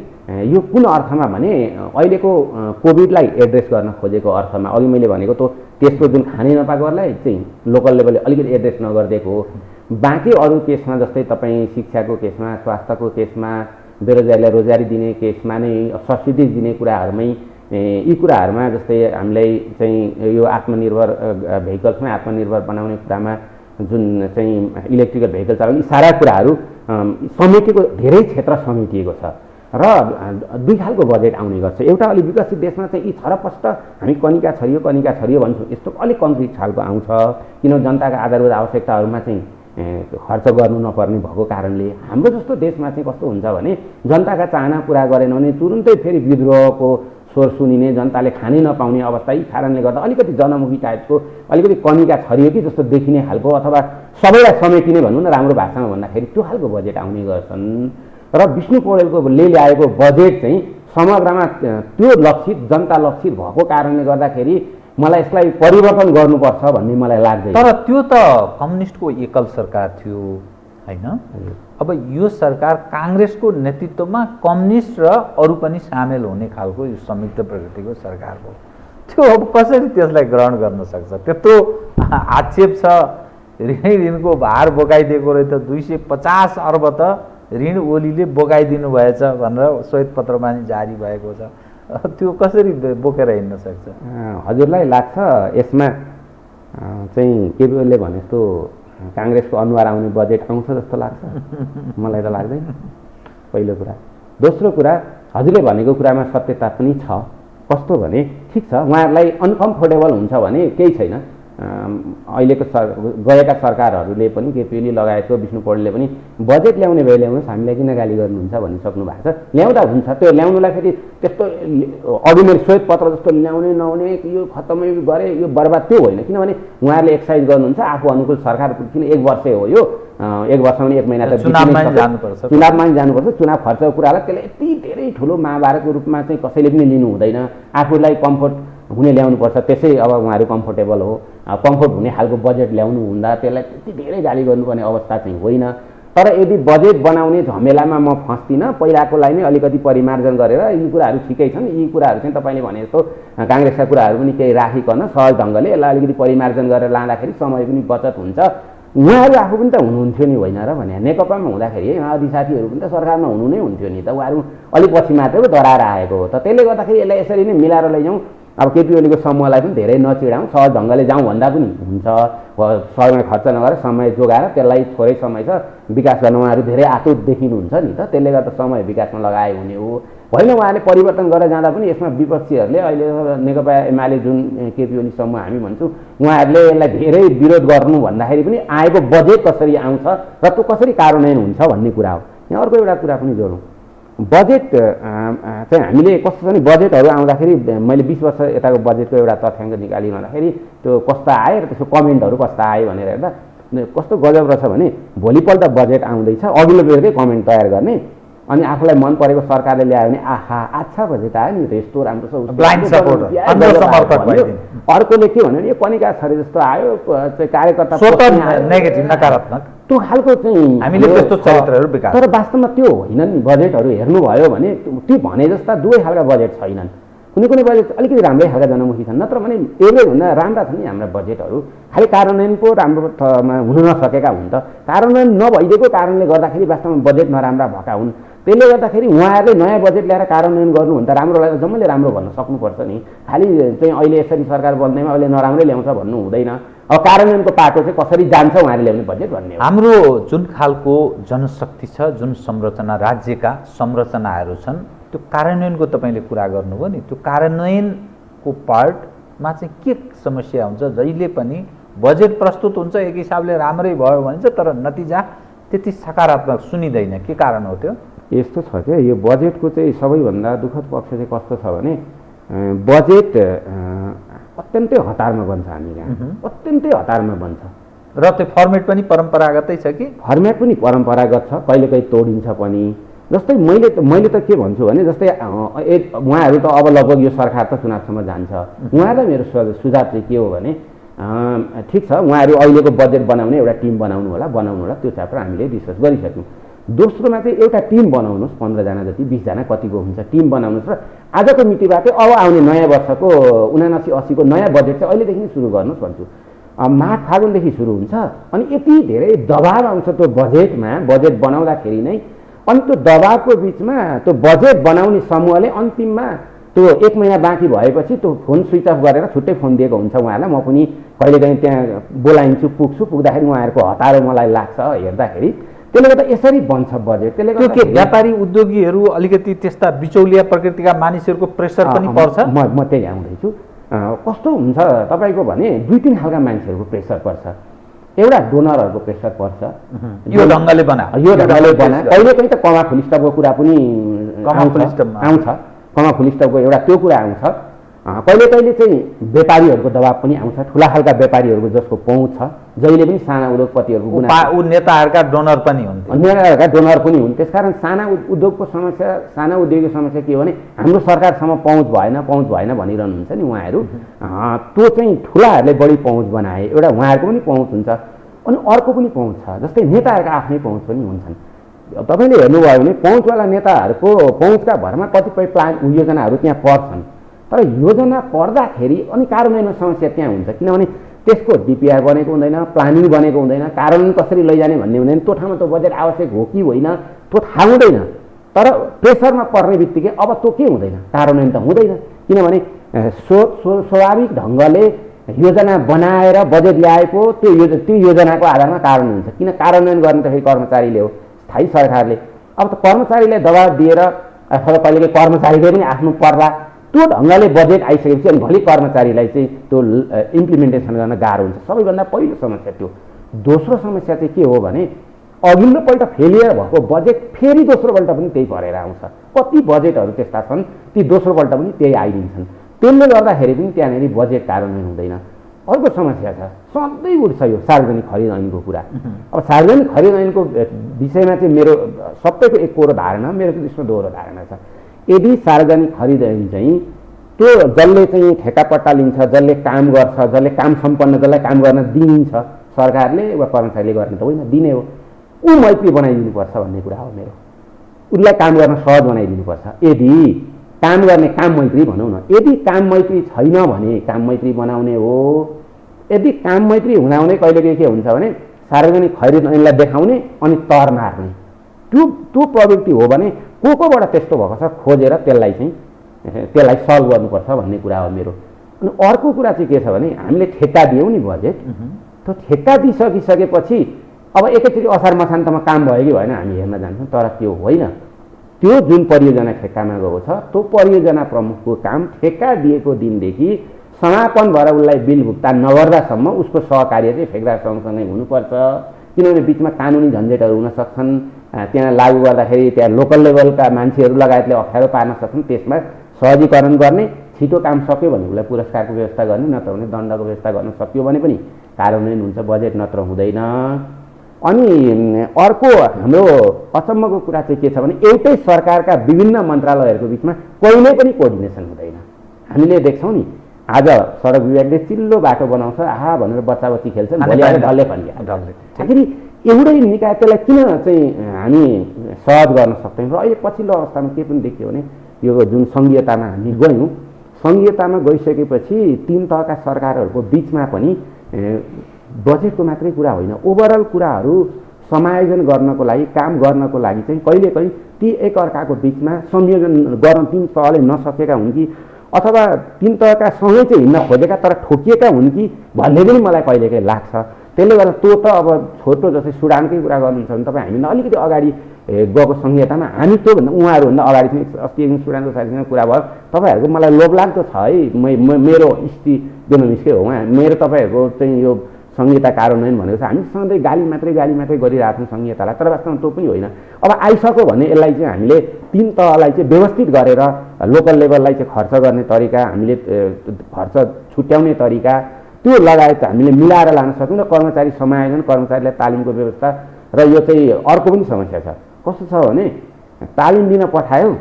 यो कुन अर्थमा भने अहिलेको कोभिडलाई एड्रेस गर्न खोजेको अर्थमा, अघि मैले भनेको त्यसको जुन खाने नपाएकोलाई चाहिँ लोकल लेभलले अलिकति एड्रेस नगरिदिएको हो। बाँकी अरू केसमा जस्तै तपाईँ शिक्षाको केसमा, स्वास्थ्यको केसमा, बेरोजगारीलाई रोजगारी दिने केसमा नै सब्सिडिज दिने कुराहरूमै यी कुराहरूमा जस्तै हामीलाई चाहिँ यो आत्मनिर्भर भेहिकल्समै आत्मनिर्भर बनाउने कुरामा जुन चाहिँ इलेक्ट्रिकल भेहिकल चलाउने, यी सारा कुराहरू समेटेको धेरै क्षेत्र समेटिएको छ र 2 खालको बजेट आउने गर्छ। एउटा अलि विकसित देशमा चाहिँ यी छरपष्ट हामी कनिका छरियो भन्छौँ, यस्तो अलिक कङ्क्रिट खालको आउँछ, किन जनताका आधारभूत आवश्यकताहरूमा चाहिँ खर्च गर्नु नपर्ने भएको कारणले हाम्रो जस्तो देशमा चाहिँ कस्तो हुन्छ भने जनताका चाहना पुरा गरेन भने तुरुन्तै फेरि विद्रोहको स्वर सुनिने, जनताले खानै नपाउने अवस्था। यी कारणले गर्दा अलिकति जनमुखी टाइपको अलिकति कमीका छरियो कि जस्तो देखिने खालको अथवा सबैलाई समेटिने भनौँ न राम्रो भाषामा भन्दाखेरि त्यो खालको बजेट आउने गर्छन्। र विष्णु पौडेलले ल्याएको बजेट चाहिँ समग्रमा त्यो लक्षित जनता लक्षित भएको कारणले गर्दाखेरि मलाई यसलाई परिवर्तन गर्नुपर्छ भन्ने मलाई लाग्दैन। तर त्यो त कम्युनिस्टको एकल सरकार थियो हैन? अब यो सरकार काङ्ग्रेसको नेतृत्वमा कम्युनिस्ट र अरू पनि सामेल हुने खालको यो संयुक्त प्रगतिको सरकार हो। त्यो अब कसरी त्यसलाई ग्रहण गर्न सक्छ? त्यत्रो आक्षेप छ ऋणको भार बोकाइदिएको रहेछ, 250 अर्ब त ऋण ओलीले बोकाइदिनु भएछ भनेर श्वेतपत्रमा नि जारी भएको छ। त्यो कसरी बोकेर हिँड्न सक्छ? हजुरलाई लाग्छ यसमा चाहिँ केपी ओलीले भने जस्तो काङ्ग्रेसको अनुहार आउने बजेट आउँछ जस्तो लाग्छ? मलाई त लाग्दैन, पहिलो कुरा। दोस्रो कुरा, हजुरले भनेको कुरामा सत्यता पनि छ। कस्तो भने ठिक छ, उहाँहरूलाई अनकम्फोर्टेबल हुन्छ भने केही छैन। अहिलेको गएका सरकारहरूले पनि केपी ओली लगायतको विष्णु पौडेलले पनि बजेट ल्याउने भए ल्याउनुहोस्, हामीलाई किन गाली गर्नुहुन्छ भनिसक्नु भएको छ। ल्याउँदा हुन्छ, त्यो ल्याउनुलाई फेरि त्यस्तो अघि मैले श्वेतपत्र जस्तो ल्याउने नहुने यो खत्तमै गरे यो बर्बाद त्यो होइन। किनभने उहाँहरूले एक्सर्साइज गर्नुहुन्छ, आफू अनुकूल सरकार किन 1 वर्ष हो यो, 1 वर्ष भने 1 महिना त चुनावमा जानुपर्छ, चुनाव खर्चको कुरालाई त्यसले यति धेरै ठुलो महाभारतको रूपमा चाहिँ कसैले पनि लिनु हुँदैन। आफूलाई कम्फोर्ट हुने ल्याउनुपर्छ, त्यसै अब उहाँहरू कम्फोर्टेबल हो, कम्फोर्ट हुने खालको बजेट ल्याउनु हुँदा त्यसलाई त्यति धेरै गाली गर्नुपर्ने अवस्था चाहिँ होइन। तर यदि बजेट बनाउने झमेलामा म फस्दिनँ, पहिलाकोलाई नै अलिकति परिमार्जन गरेर यी कुराहरू ठिकै छन्, यी कुराहरू चाहिँ तपाईँले भने जस्तो काङ्ग्रेसका कुराहरू पनि केही राखिकन सहज ढङ्गले यसलाई अलिकति परिमार्जन गरेर लाँदाखेरि समय पनि बचत हुन्छ। उहाँहरू आफू पनि त हुनुहुन्थ्यो नि होइन र भने नेकपामा हुँदाखेरि माओवादी साथीहरू पनि त सरकारमा हुनु नै हुन्थ्यो नि त, उहाँहरू अलिक पछि मात्रै डराएर आएको हो। त त्यसले गर्दाखेरि यसलाई यसरी नै मिलाएर लैजाउँ। अब केपी ओलीको समूहलाई पनि धेरै नचिडाउँ, सहज ढङ्गले जाउँ भन्दा पनि हुन्छ। समय खर्च नगरेर समय जोगाएर त्यसलाई थोरै समय छ विकास गर्न उहाँहरू धेरै आतुर देखिनुहुन्छ नि त, त्यसले गर्दा समय विकासमा लगाए हुने हो। होइन उहाँले परिवर्तन गरेर जाँदा पनि यसमा विपक्षीहरूले अहिले नेकपा एमाले जुन केपी ओली समूह हामी भन्छौँ उहाँहरूले यसलाई धेरै विरोध गर्नु भन्दाखेरि पनि आएको बजेट कसरी आउँछ र त्यो कसरी कार्यान्वयन हुन्छ भन्ने कुरा हो। यहाँ अर्को एउटा कुरा पनि जोडौँ, बजेट चाहिँ हामीले कस्तो छ भने बजेटहरू आउँदाखेरि मैले 20 वर्ष यताको बजेटको एउटा तथ्याङ्क निकालिरहँदाखेरि त्यो कस्ता आयो र त्यसको कमेन्टहरू कस्ता आयो भनेर हेर्दा कस्तो गजब रहेछ भने भोलिपल्ट बजेट आउँदैछ अघिल्लो बेरकै कमेन्ट तयार गर्ने, अनि आफूलाई मन परेको सरकारले ल्यायो भने आहा अच्छा बजेट आयो नि, यस्तो राम्रो छ, ब्लाइन्ड सपोर्ट समर्पक भइदिनु। अर्कोले के भन्यो भने यो कनिका छरे जस्तो आयो चाहिँ कार्यकर्ता नेगेटिभ नकारात्मक त्यो खालको चाहिँ हामीले त्यस्तो चरित्रहरू विकास। तर वास्तवमा त्यो होइनन् नि, बजेटहरू हेर्नुभयो भने त्यो भने जस्ता दुवै खालका बजेट छैनन्। कुनै कुनै बजेट अलिकति राम्रै खालका जनमुखी छन्, नत्र भने एभरेजभन्दा राम्रा छन् नि हाम्रा बजेटहरू, खालि कार्यान्वयन पो राम्रोमा हुन नसकेका हुन्। त कार्यान्वयन नभइदिएको कारणले गर्दाखेरि वास्तवमा बजेट नराम्रा भएका हुन्। त्यसले गर्दाखेरि उहाँहरूले नयाँ बजेट ल्याएर कार्यान्वयन गर्नु भने त राम्रो लाग्छ, जम्मैले राम्रो भन्न सक्नुपर्छ नि। खालि चाहिँ अहिले यसरी सरकार बन्दैमा अहिले नराम्रै ल्याउँछ भन्नु हुँदैन। अब कार्यान्वयनको पाटो चाहिँ कसरी जान्छ उहाँहरूले ल्याउने बजेट भन्ने हो। हाम्रो जुन खालको जनशक्ति छ, जुन संरचना राज्यका संरचनाहरू छन्, त्यो कार्यान्वयनको तपाईँले कुरा गर्नुभयो नि, त्यो कार्यान्वयनको पार्टमा चाहिँ के समस्या हुन्छ? जहिले पनि बजेट प्रस्तुत हुन्छ एक हिसाबले राम्रै भयो भन्छ, तर नतिजा त्यति सकारात्मक सुनिँदैन, के कारण हो त्यो? यस्तो छ क्या, यो बजेटको चाहिँ सबैभन्दा दुःखद पक्ष चाहिँ कस्तो छ भने बजेट अत्यन्तै हतारमा बन्छ, हामी यहाँ अत्यन्तै हतारमा बन्छ। र त्यो फर्मेट पनि परम्परागतै छ कि? फर्मेट पनि परम्परागत छ, कहिलेकाहीँ तोडिन्छ पनि। जस्तै मैले त के भन्छु भने जस्तै उहाँहरू त अब लगभग यो सरकार त चुनावसम्म जान्छ, उहाँहरूलाई मेरो सुझाव चाहिँ के हो भने ठिक छ उहाँहरू अहिलेको बजेट बनाउने एउटा टिम बनाउनु होला, त्यो च्याप्टर हामीले डिस्कस गरिसक्यौँ। दोस्रोमा चाहिँ एउटा टिम बनाउनुहोस्, 15 जना जति 20 जना कतिको हुन्छ टिम बनाउनुहोस् र आजको मितिबाटै अब आउने नयाँ वर्षको 79-80 को नयाँ बजेट चाहिँ अहिलेदेखि नै सुरु गर्नुहोस् भन्छु। माघ फागुनदेखि सुरु हुन्छ, अनि यति धेरै दबाब आउँछ त्यो बजेटमा, बजेट बनाउँदाखेरि नै। अनि त्यो दबाबको बिचमा त्यो बजेट बनाउने समूहले अन्तिममा त्यो 1 महिना बाँकी भएपछि त्यो फोन स्विच अफ गरेर छुट्टै फोन दिएको हुन्छ उहाँलाई। म पनि कहिलेकाहीँ त्यहाँ बोलाइन्छु, पुग्दाखेरि उहाँहरूको हतारो मलाई लाग्छ हेर्दाखेरि। त्यसले गर्दा यसरी बन्छ बजेट। त्यसले गर्दा के व्यापारी उद्योगीहरू अलिकति त्यस्ता बिचौलिया प्रकृतिका मानिसहरूको प्रेसर पनि पर्छ? म त्यही आउँदैछु। कस्तो हुन्छ तपाईँको भने 2-3 खालका मान्छेहरूको प्रेसर पर्छ। एउटा डोनरहरूको प्रेसर पर्छ। यो ढङ्गले बना कहिले कहीँ त कमा फुलिस्टपको कुरा पनि आउँछ, कमा फुलिस्टपको एउटा त्यो कुरा आउँछ। कहिले कहिले चाहिँ व्यापारीहरूको दबाब पनि आउँछ, ठुला खालका व्यापारीहरूको जसको पहुँच छ, जहिले पनि साना उद्योगपतिहरूको नेताहरूका डोनर पनि हुन्, नेताहरूका डोनर पनि हुन्। त्यसकारण साना उद्योगको समस्या, साना उद्योगको समस्या के हो भने हाम्रो सरकारसम्म पहुँच भएन भनिरहनुहुन्छ नि उहाँहरू। त्यो चाहिँ ठुलाहरूले बढी पहुँच बनाए, एउटा उहाँहरूको पनि पहुँच हुन्छ अनि अर्को पनि पहुँच छ, जस्तै नेताहरूका आफ्नै पहुँच पनि हुन्छन्। तपाईँले हेर्नुभयो भने पहुँचवाला नेताहरूको पहुँचका भरमा कतिपय प्लान योजनाहरू त्यहाँ पर्छन्, तर योजना पर्दाखेरि अनि कार्यान्वयनमा समस्या त्यहाँ हुन्छ, किनभने त्यसको डिपिआर बनेको हुँदैन, प्लानिङ बनेको हुँदैन, कार्यान्वयन कसरी लैजाने भन्ने हुँदैन, त्यो ठाउँमा त्यो बजेट आवश्यक हो कि होइन त्यो थाहा हुँदैन। तर प्रेसरमा पर्ने बित्तिकै अब त्यो के हुँदैन, कार्यान्वयन त हुँदैन, किनभने स्वाभाविक ढङ्गले योजना बनाएर बजेट ल्याएको त्यो योजनाको आधारमा कार्यान्वयन हुन्छ। किन कार्यान्वयन गर्ने त फेरि कर्मचारीले हो, स्थायी सरकारले। अब त कर्मचारीलाई दबाब दिएर अथवा कहिलेकाहीँ कर्मचारीले पनि आफ्नो पर्ला, त्यो ढङ्गले बजेट आइसकेपछि अनि भोलि कर्मचारीलाई चाहिँ त्यो इम्प्लिमेन्टेसन गर्न गाह्रो हुन्छ। सबैभन्दा पहिलो समस्या त्यो। दोस्रो समस्या चाहिँ के हो भने अघिल्लोपल्ट फेलियर भएको बजेट फेरि दोस्रोपल्ट पनि त्यही भरेर आउँछ। कति बजेटहरू त्यस्ता छन् ती दोस्रोपल्ट पनि त्यही आइदिन्छन्, त्यसले गर्दाखेरि पनि त्यहाँनिर बजेट कार्यान्वयन हुँदैन। अर्को समस्या छ, सधैँ उठ्छ यो सार्वजनिक खरिद ऐनको कुरा। अब सार्वजनिक खरिद ऐनको विषयमा चाहिँ मेरो सबैको एक कोरो धारणा, मेरो चाहिँ त्यसमा दोहोरो धारणा छ। यदि सार्वजनिक खरिद ऐन चाहिँ त्यो जसले चाहिँ ठेकापट्टा लिन्छ, जसले काम गर्छ, जसले काम सम्पन्न, जसलाई काम गर्न दिइन्छ सरकारले वा कर्मचारीले गर्ने त होइन, दिने हो, ऊ मैत्री बनाइदिनुपर्छ भन्ने कुरा हो मेरो। उसलाई काम गर्न सहज बनाइदिनुपर्छ। यदि काम गर्ने काम मैत्री भनौँ न, यदि काम मैत्री छैन भने काम मैत्री बनाउने हो। यदि काम मैत्री हुँदाहुँदै कहिलेकाहीँ के हुन्छ भने सार्वजनिक खरिद ऐनलाई देखाउने अनि तर मार्ने, त्यो प्रवृत्ति हो भने कोबाट त्यस्तो भएको छ खोजेर त्यसलाई सल्भ गर्नुपर्छ भन्ने कुरा हो मेरो। अनि अर्को कुरा चाहिँ के छ भने हामीले ठेक्का दियौँ नि बजेट, त्यो ठेक्का दिइसकिसकेपछि अब एकैचोटि असार मसान्तमा काम भयो कि भएन हामी हेर्न जान्छौँ, तर त्यो होइन। त्यो जुन परियोजना ठेक्कामा गएको छ त्यो परियोजना प्रमुखको काम ठेक्का दिएको दिनदेखि समापन भएर उसलाई बिल भुक्तान नगर्दासम्म उसको सहकार्य चाहिँ ठेकदार सँगसँगै हुनुपर्छ, किनभने बिचमा कानुनी झन्झटहरू हुन सक्छन्। त्यहाँ लागू गर्दाखेरि त्यहाँ लोकल लेभलका मान्छेहरू लगायतले अप्ठ्यारो पार्न सक्छन्। त्यसमा सहजीकरण गर्ने, छिटो काम सक्यो भने उसलाई पुरस्कारको व्यवस्था गर्ने, नत्र भने दण्डको व्यवस्था गर्न सक्यो भने पनि कार्यान्वयन हुन्छ, बजेट नत्र हुँदैन। अनि अर्को हाम्रो अचम्मको कुरा चाहिँ के छ भने एउटै सरकारका विभिन्न मन्त्रालयहरूको बिचमा कहिल्यै पनि कोअर्डिनेसन हुँदैन। हामीले देख्छौँ नि, आज सडक विभागले चिल्लो बाटो बनाउँछ, आहा भनेर बच्चा बच्ची खेल्छन्, भोलि आएर डल्ले फन्किहाल्छ। आखिर एउटै निकाय त्यसलाई किन चाहिँ हामी सहज गर्न सक्दैनौँ? र अहिले पछिल्लो अवस्थामा के पनि देखियो भने यो जुन सङ्घीयतामा हामी गयौँ, सङ्घीयतामा गइसकेपछि तीन तहका सरकारहरूको बिचमा पनि बजेटको मात्रै कुरा होइन, ओभरअल कुराहरू समायोजन गर्नको लागि, काम गर्नको लागि चाहिँ कहिलेकाहीँ ती एकअर्काको बिचमा संयोजन गर्न तीन तहले नसकेका हुन् कि अथवा तीन तहका सँगै चाहिँ हिँड्न खोजेका तर ठोकिएका हुन् कि भन्ने पनि मलाई कहिलेकाहीँ लाग्छ। त्यसले गर्दा त्यो त अब छोटो जस्तै सुडानकै कुरा गर्नुहुन्छ भने तपाईँ हामी अलिकति अगाडि गएको सङ्घीयतामा हामी त्योभन्दा उहाँहरूभन्दा अगाडि चाहिँ अस्ति एकदिन सुडानको साथीसँग कुरा भयो, तपाईँहरूको मलाई लोभलाग्दो छ है, मेरो स्थिति इकोनोमिक्सकै हो उहाँ, मेरो तपाईँहरूको चाहिँ यो संहिता कार्यान्वयन भनेको छ, हामी सधैँ गाली मात्रै गरिरहेको छौँ संहितालाई, तर वास्तवमा त्यो पनि होइन। अब आइसक्यो भने यसलाई चाहिँ हामीले तीन तहलाई चाहिँ व्यवस्थित गरेर लोकल लेभललाई चाहिँ खर्च गर्ने तरिका, हामीले खर्च छुट्याउने तरिका त्यो लगायत हामीले मिलाएर लान सक्यौँ र कर्मचारी समायोजन, कर्मचारीलाई तालिमको व्यवस्था। र यो चाहिँ अर्को पनि समस्या छ, कस्तो छ भने तालिम दिन पठायो,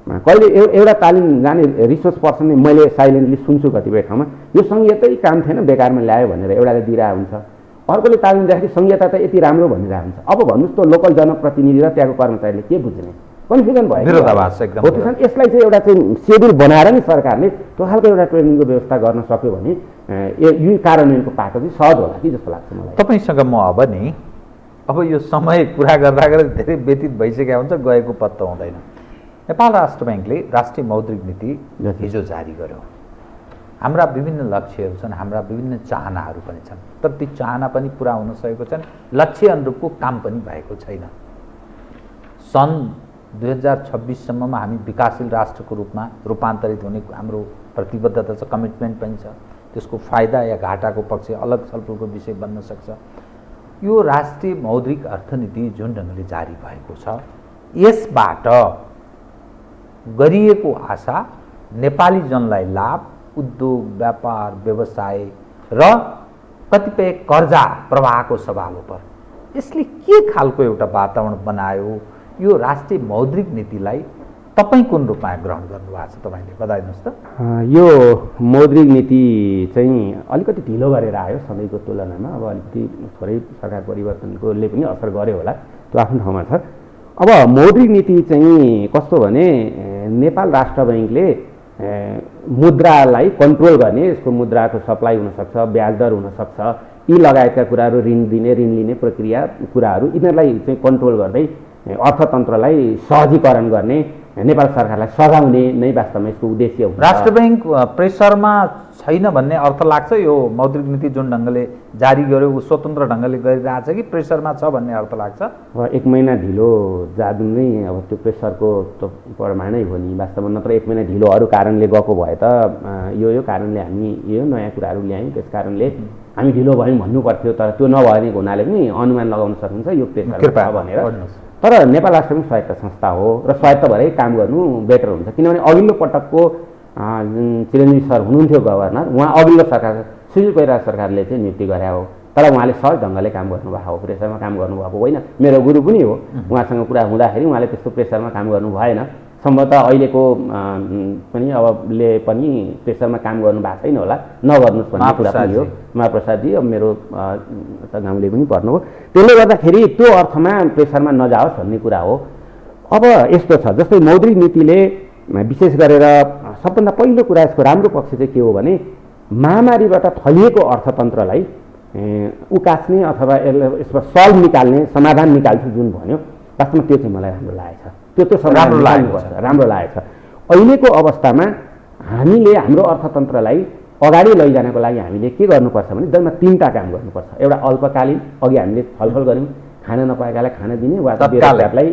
कहिले एउटा तालिम जाने रिसोर्स पर्सनले मैले साइलेन्टली सुन्छु कतिपय ठाउँमा यो सङ्घीयतै काम थिएन बेकारमा ल्यायो भनेर एउटाले दिइरहेको हुन्छ, अर्कोले तालिम दिँदाखेरि सङ्घीयता त यति राम्रो भनिरहेको हुन्छ। अब भन्नुहोस् त लोकल जनप्रतिनिधि र त्यहाँको कर्मचारीले के बुझ्ने, कन्फ्युजन भयो, विरोधाभास एकदम हो। त्यसमा यसलाई चाहिँ एउटा चाहिँ सेड्युल बनाएर नि सरकारले त्यो खालको एउटा ट्रेनिङको व्यवस्था गर्न सक्यो भने यो कार्यान्वयनको पाटो चाहिँ सहज होला कि जस्तो लाग्छ मलाई। तपाईँसँग म अब यो समय कुरा गर्दा धेरै व्यतीत भइसकेको हुन्छ, गएको पत्तो हुँदैन। नेपाल राष्ट्र ब्याङ्कले राष्ट्रिय मौद्रिक नीति हिजो जारी गर्यो। हाम्रा विभिन्न लक्ष्यहरू छन्, हाम्रा विभिन्न चाहनाहरू पनि छन्, तर ती चाहना पनि पुरा हुन सकेको छन्, लक्ष्य अनुरूपको काम पनि भएको छैन। सन् 2026सम्ममा हामी विकासशील राष्ट्रको रूपमा रूपान्तरित हुने हाम्रो प्रतिबद्धता छ, कमिटमेन्ट पनि छ। त्यसको फाइदा या घाटाको पक्ष अलग छलफलको विषय बन्न सक्छ। यो राष्ट्रिय मौद्रिक अर्थनीति जुन ढङ्गले जारी भएको छ यसबाट गरिएको आशा नेपाली जनलाई लाभ, उद्योग, व्यापार, व्यवसाय र कतिपय कर्जा प्रवाहको सवालो पर यसले के खालको एउटा वातावरण बनायो? यो राष्ट्रिय मौद्रिक नीतिलाई तपाईँ कुन रूपमा ग्रहण गर्नुभएको छ तपाईँले बताइदिनुहोस् त। यो मौद्रिक नीति चाहिँ अलिकति ढिलो गरेर आयो सधैँको तुलनामा। अब अलिकति थोरै सरकार परिवर्तनकोले पनि असर गर्यो होला, त्यो आफ्नो ठाउँमा छ। अब मौद्रिक नीति चाहिँ कस्तो भने नेपाल राष्ट्र बैङ्कले मुद्रालाई कन्ट्रोल गर्ने, यसको मुद्राको सप्लाई हुनसक्छ, ब्याज दर हुनसक्छ, यी लगायतका कुराहरू, ऋण दिने ऋण लिने प्रक्रिया कुराहरू, यिनीहरूलाई चाहिँ कन्ट्रोल गर्दै अर्थतन्त्रलाई सहजीकरण गर्ने, नेपाल सरकारलाई सघाउने नै वास्तवमा यसको उद्देश्य हो। राष्ट्र बैङ्क प्रेसरमा छैन भन्ने अर्थ लाग्छ? यो मौद्रिक नीति जुन ढङ्गले जारी गर्यो ऊ स्वतन्त्र ढङ्गले गरिरहेछ कि प्रेसरमा छ भन्ने अर्थ लाग्छ? अब 1 महिना ढिलो जानु नै अब त्यो प्रेसरको त प्रमाणै हो नि वास्तवमा। नत्र 1 महिना ढिलो अरू कारणले गएको भए त यो कारणले हामी यो नयाँ कुराहरू ल्यायौँ, त्यस कारणले हामी ढिलो भयौँ भन्नु पर्थ्यो। तर त्यो नभएको हुनाले पनि अनुमान लगाउन सकिन्छ यो प्रेसर छ भनेर। तर नेपाल राष्ट्र बैङ्क स्वायत्त संस्था हो र स्वायत्त भएरै काम गर्नु बेटर हुन्छ। किनभने अघिल्लो पटकको चिरञ्जीवी सर हुनुहुन्थ्यो गभर्नर, उहाँ अघिल्लो सरकार सुशील कोइराला सरकारले चाहिँ नियुक्ति गरे हो, तर उहाँले सहज ढङ्गले काम गर्नुभएको हो, प्रेसरमा काम गर्नुभएको होइन। मेरो गुरु पनि हो, उहाँसँग कुरा हुँदाखेरि उहाँले त्यस्तो प्रेसरमा काम गर्नु भएन। सम्भवतः अहिलेको पनि अबले पनि प्रेसरमा काम गर्नु भएको छैन होला, नगर्नुहोस् भन्ने कुरा पनि हो। महाप्रसादजी अब मेरो गाउँले पनि पर्नुभयो, त्यसले गर्दाखेरि त्यो अर्थमा प्रेसरमा नजाओस् भन्ने कुरा हो। अब यस्तो छ, जस्तै मौद्रिक नीतिले विशेष गरेर सबभन्दा पहिलो कुरा यसको राम्रो पक्ष चाहिँ के हो भने महामारीबाट थलिएको अर्थतन्त्रलाई उकास्ने अथवा यसमा सल्भ निकाल्ने, समाधान निकाल्छु जुन भन्यो, वास्तवमा त्यो चाहिँ मलाई राम्रो लागेको छ। त्यो राम्रो लागेको छ। अहिलेको अवस्थामा हामीले हाम्रो अर्थतन्त्रलाई अगाडि लैजानको लागि हामीले के गर्नुपर्छ भने जम्मा 3टा काम गर्नुपर्छ। एउटा अल्पकालीन, अघि हामीले छलफल गऱ्यौँ, खान नपाएकालाई खाना दिने वा बेरोजगारलाई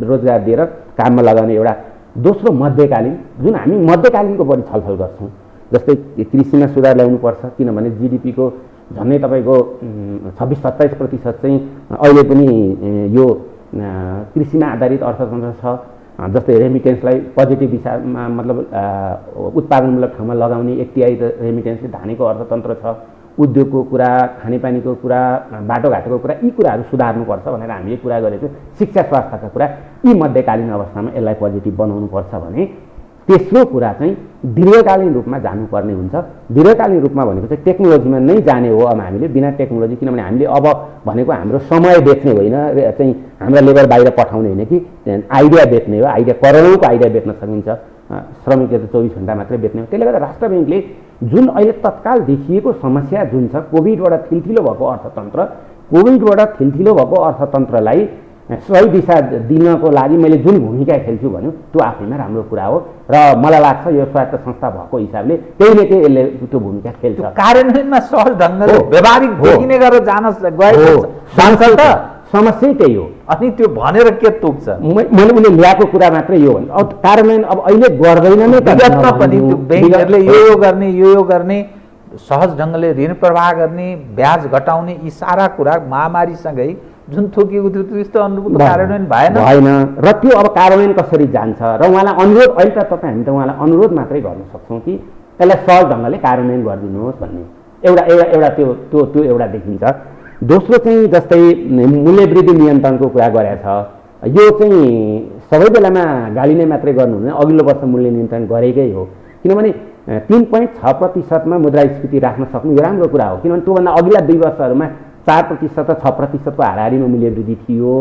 रोजगार दिएर काममा लगाउने एउटा। दोस्रो मध्यकालीन, जुन हामी मध्यकालीनको बढी छलफल गर्छौँ, जस्तै कृषिमा सुधार ल्याउनुपर्छ। किनभने जिडिपीको झन्डै तपाईँको 26-27% चाहिँ अहिले पनि यो कृषिमा आधारित अर्थतन्त्र छ। जस्तै रेमिटेन्सलाई पोजिटिभ हिसाबमा मतलब उत्पादनमूलक ठाउँमा लगाउने FDI रेमिटेन्सले धानेको अर्थतन्त्र छ। उद्योगको कुरा, खानेपानीको कुरा, बाटोघाटोको कुरा, यी कुराहरू सुधार्नुपर्छ भनेर हामीले कुरा गरेको छौँ। शिक्षा स्वास्थ्यका कुरा, यी मध्यकालीन अवस्थामा यसलाई पोजिटिभ बनाउनुपर्छ भने तेस्रो कुरा चाहिँ दीर्घकालीन रूपमा जानुपर्ने हुन्छ। दीर्घकालीन रूपमा भनेको चाहिँ टेक्नोलोजीमा नै जाने हो। अब हामीले बिना टेक्नोलोजी, किनभने हामीले अब भनेको हाम्रो समय बेच्ने होइन, चाहिँ हाम्रा लेबर बाहिर पठाउने होइन कि आइडिया बेच्ने हो। आइडिया करोडौँको आइडिया बेच्न सकिन्छ, श्रमिकले त 24 घण्टा मात्रै बेच्ने हो। त्यसले गर्दा राष्ट्र बैङ्कले जुन अहिले तत्काल देखिएको समस्या जुन छ, कोभिडबाट थिलथिलो भएको अर्थतन्त्र, कोभिडबाट थिलथिलो भएको अर्थतन्त्रलाई सही दिशा दिनको लागि मैले जुन भूमिका खेल्छु भन्यो त्यो आफैमा राम्रो कुरा हो र मलाई लाग्छ यो स्वायत्त संस्था भएको हिसाबले केही न केही यसले त्यो भूमिका खेल्छ। कार्यान्वयनमा सहज ढङ्गले व्यावहारिक देखिने गरेर जान गएको सांसद त समस्या त्यही हो। अनि त्यो भनेर के तुक्छ? मैले उनले ल्याएको कुरा मात्रै यो भन्छ। अब कार्यान्वयन अब अहिले गर्दैन नै, विगतमा पनि त्यो ब्याङ्कहरूले यो गर्ने यो गर्ने, सहज ढङ्गले ऋण प्रवाह गर्ने, ब्याज घटाउने, यी सारा कुरा महामारीसँगै जुन थोकिएको थियो त्यस्तो अनुरूपको कार्यान्वयन भएन र त्यो अब कार्यान्वयन कसरी जान्छ र उहाँलाई अनुरोध, अहिले त तपाईँ हामी त उहाँलाई अनुरोध मात्रै गर्न सक्छौँ कि यसलाई सहज ढङ्गले कार्यान्वयन गरिदिनुहोस् भन्ने एउटा त्यो एउटा देखिन्छ। दोस्रो चाहिँ जस्तै मूल्यवृद्धि नियन्त्रणको कुरा गरेको छ, यो चाहिँ सबै बेलामा गालिने मात्रै गर्नु हुँदैन। अघिल्लो वर्ष मूल्य नियन्त्रण गरेकै हो, किनभने 3.6% मुद्रास्फीति राख्न सक्नु यो राम्रो कुरा हो। किनभने त्योभन्दा अघिल्ला 2 वर्षहरूमा 4% र 6% हाराहारीमा मूल्यवृद्धि थियो,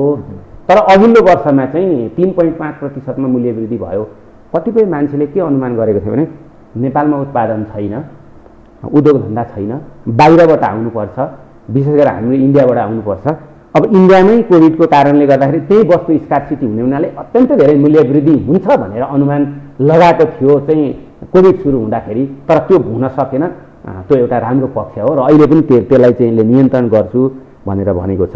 तर अघिल्लो वर्षमा चाहिँ 3.5% मूल्यवृद्धि भयो। कतिपय मान्छेले के अनुमान गरेको थियो भने नेपालमा उत्पादन छैन, उद्योग धन्दा छैन, बाहिरबाट आउनुपर्छ, विशेष गरेर हाम्रो इन्डियाबाट आउनुपर्छ। अब इन्डियामै कोभिडको कारणले गर्दाखेरि त्यही वस्तु स्कार्सिटी हुने हुनाले अत्यन्त धेरै मूल्यवृद्धि हुन्छ भनेर अनुमान लगाएको थियो चाहिँ कोभिड सुरु हुँदाखेरि, तर त्यो हुन सकेन। त्यो एउटा राम्रो पक्ष हो र अहिले पनि त्यसलाई चाहिँ नियन्त्रण गर्छु भनेर भनेको छ,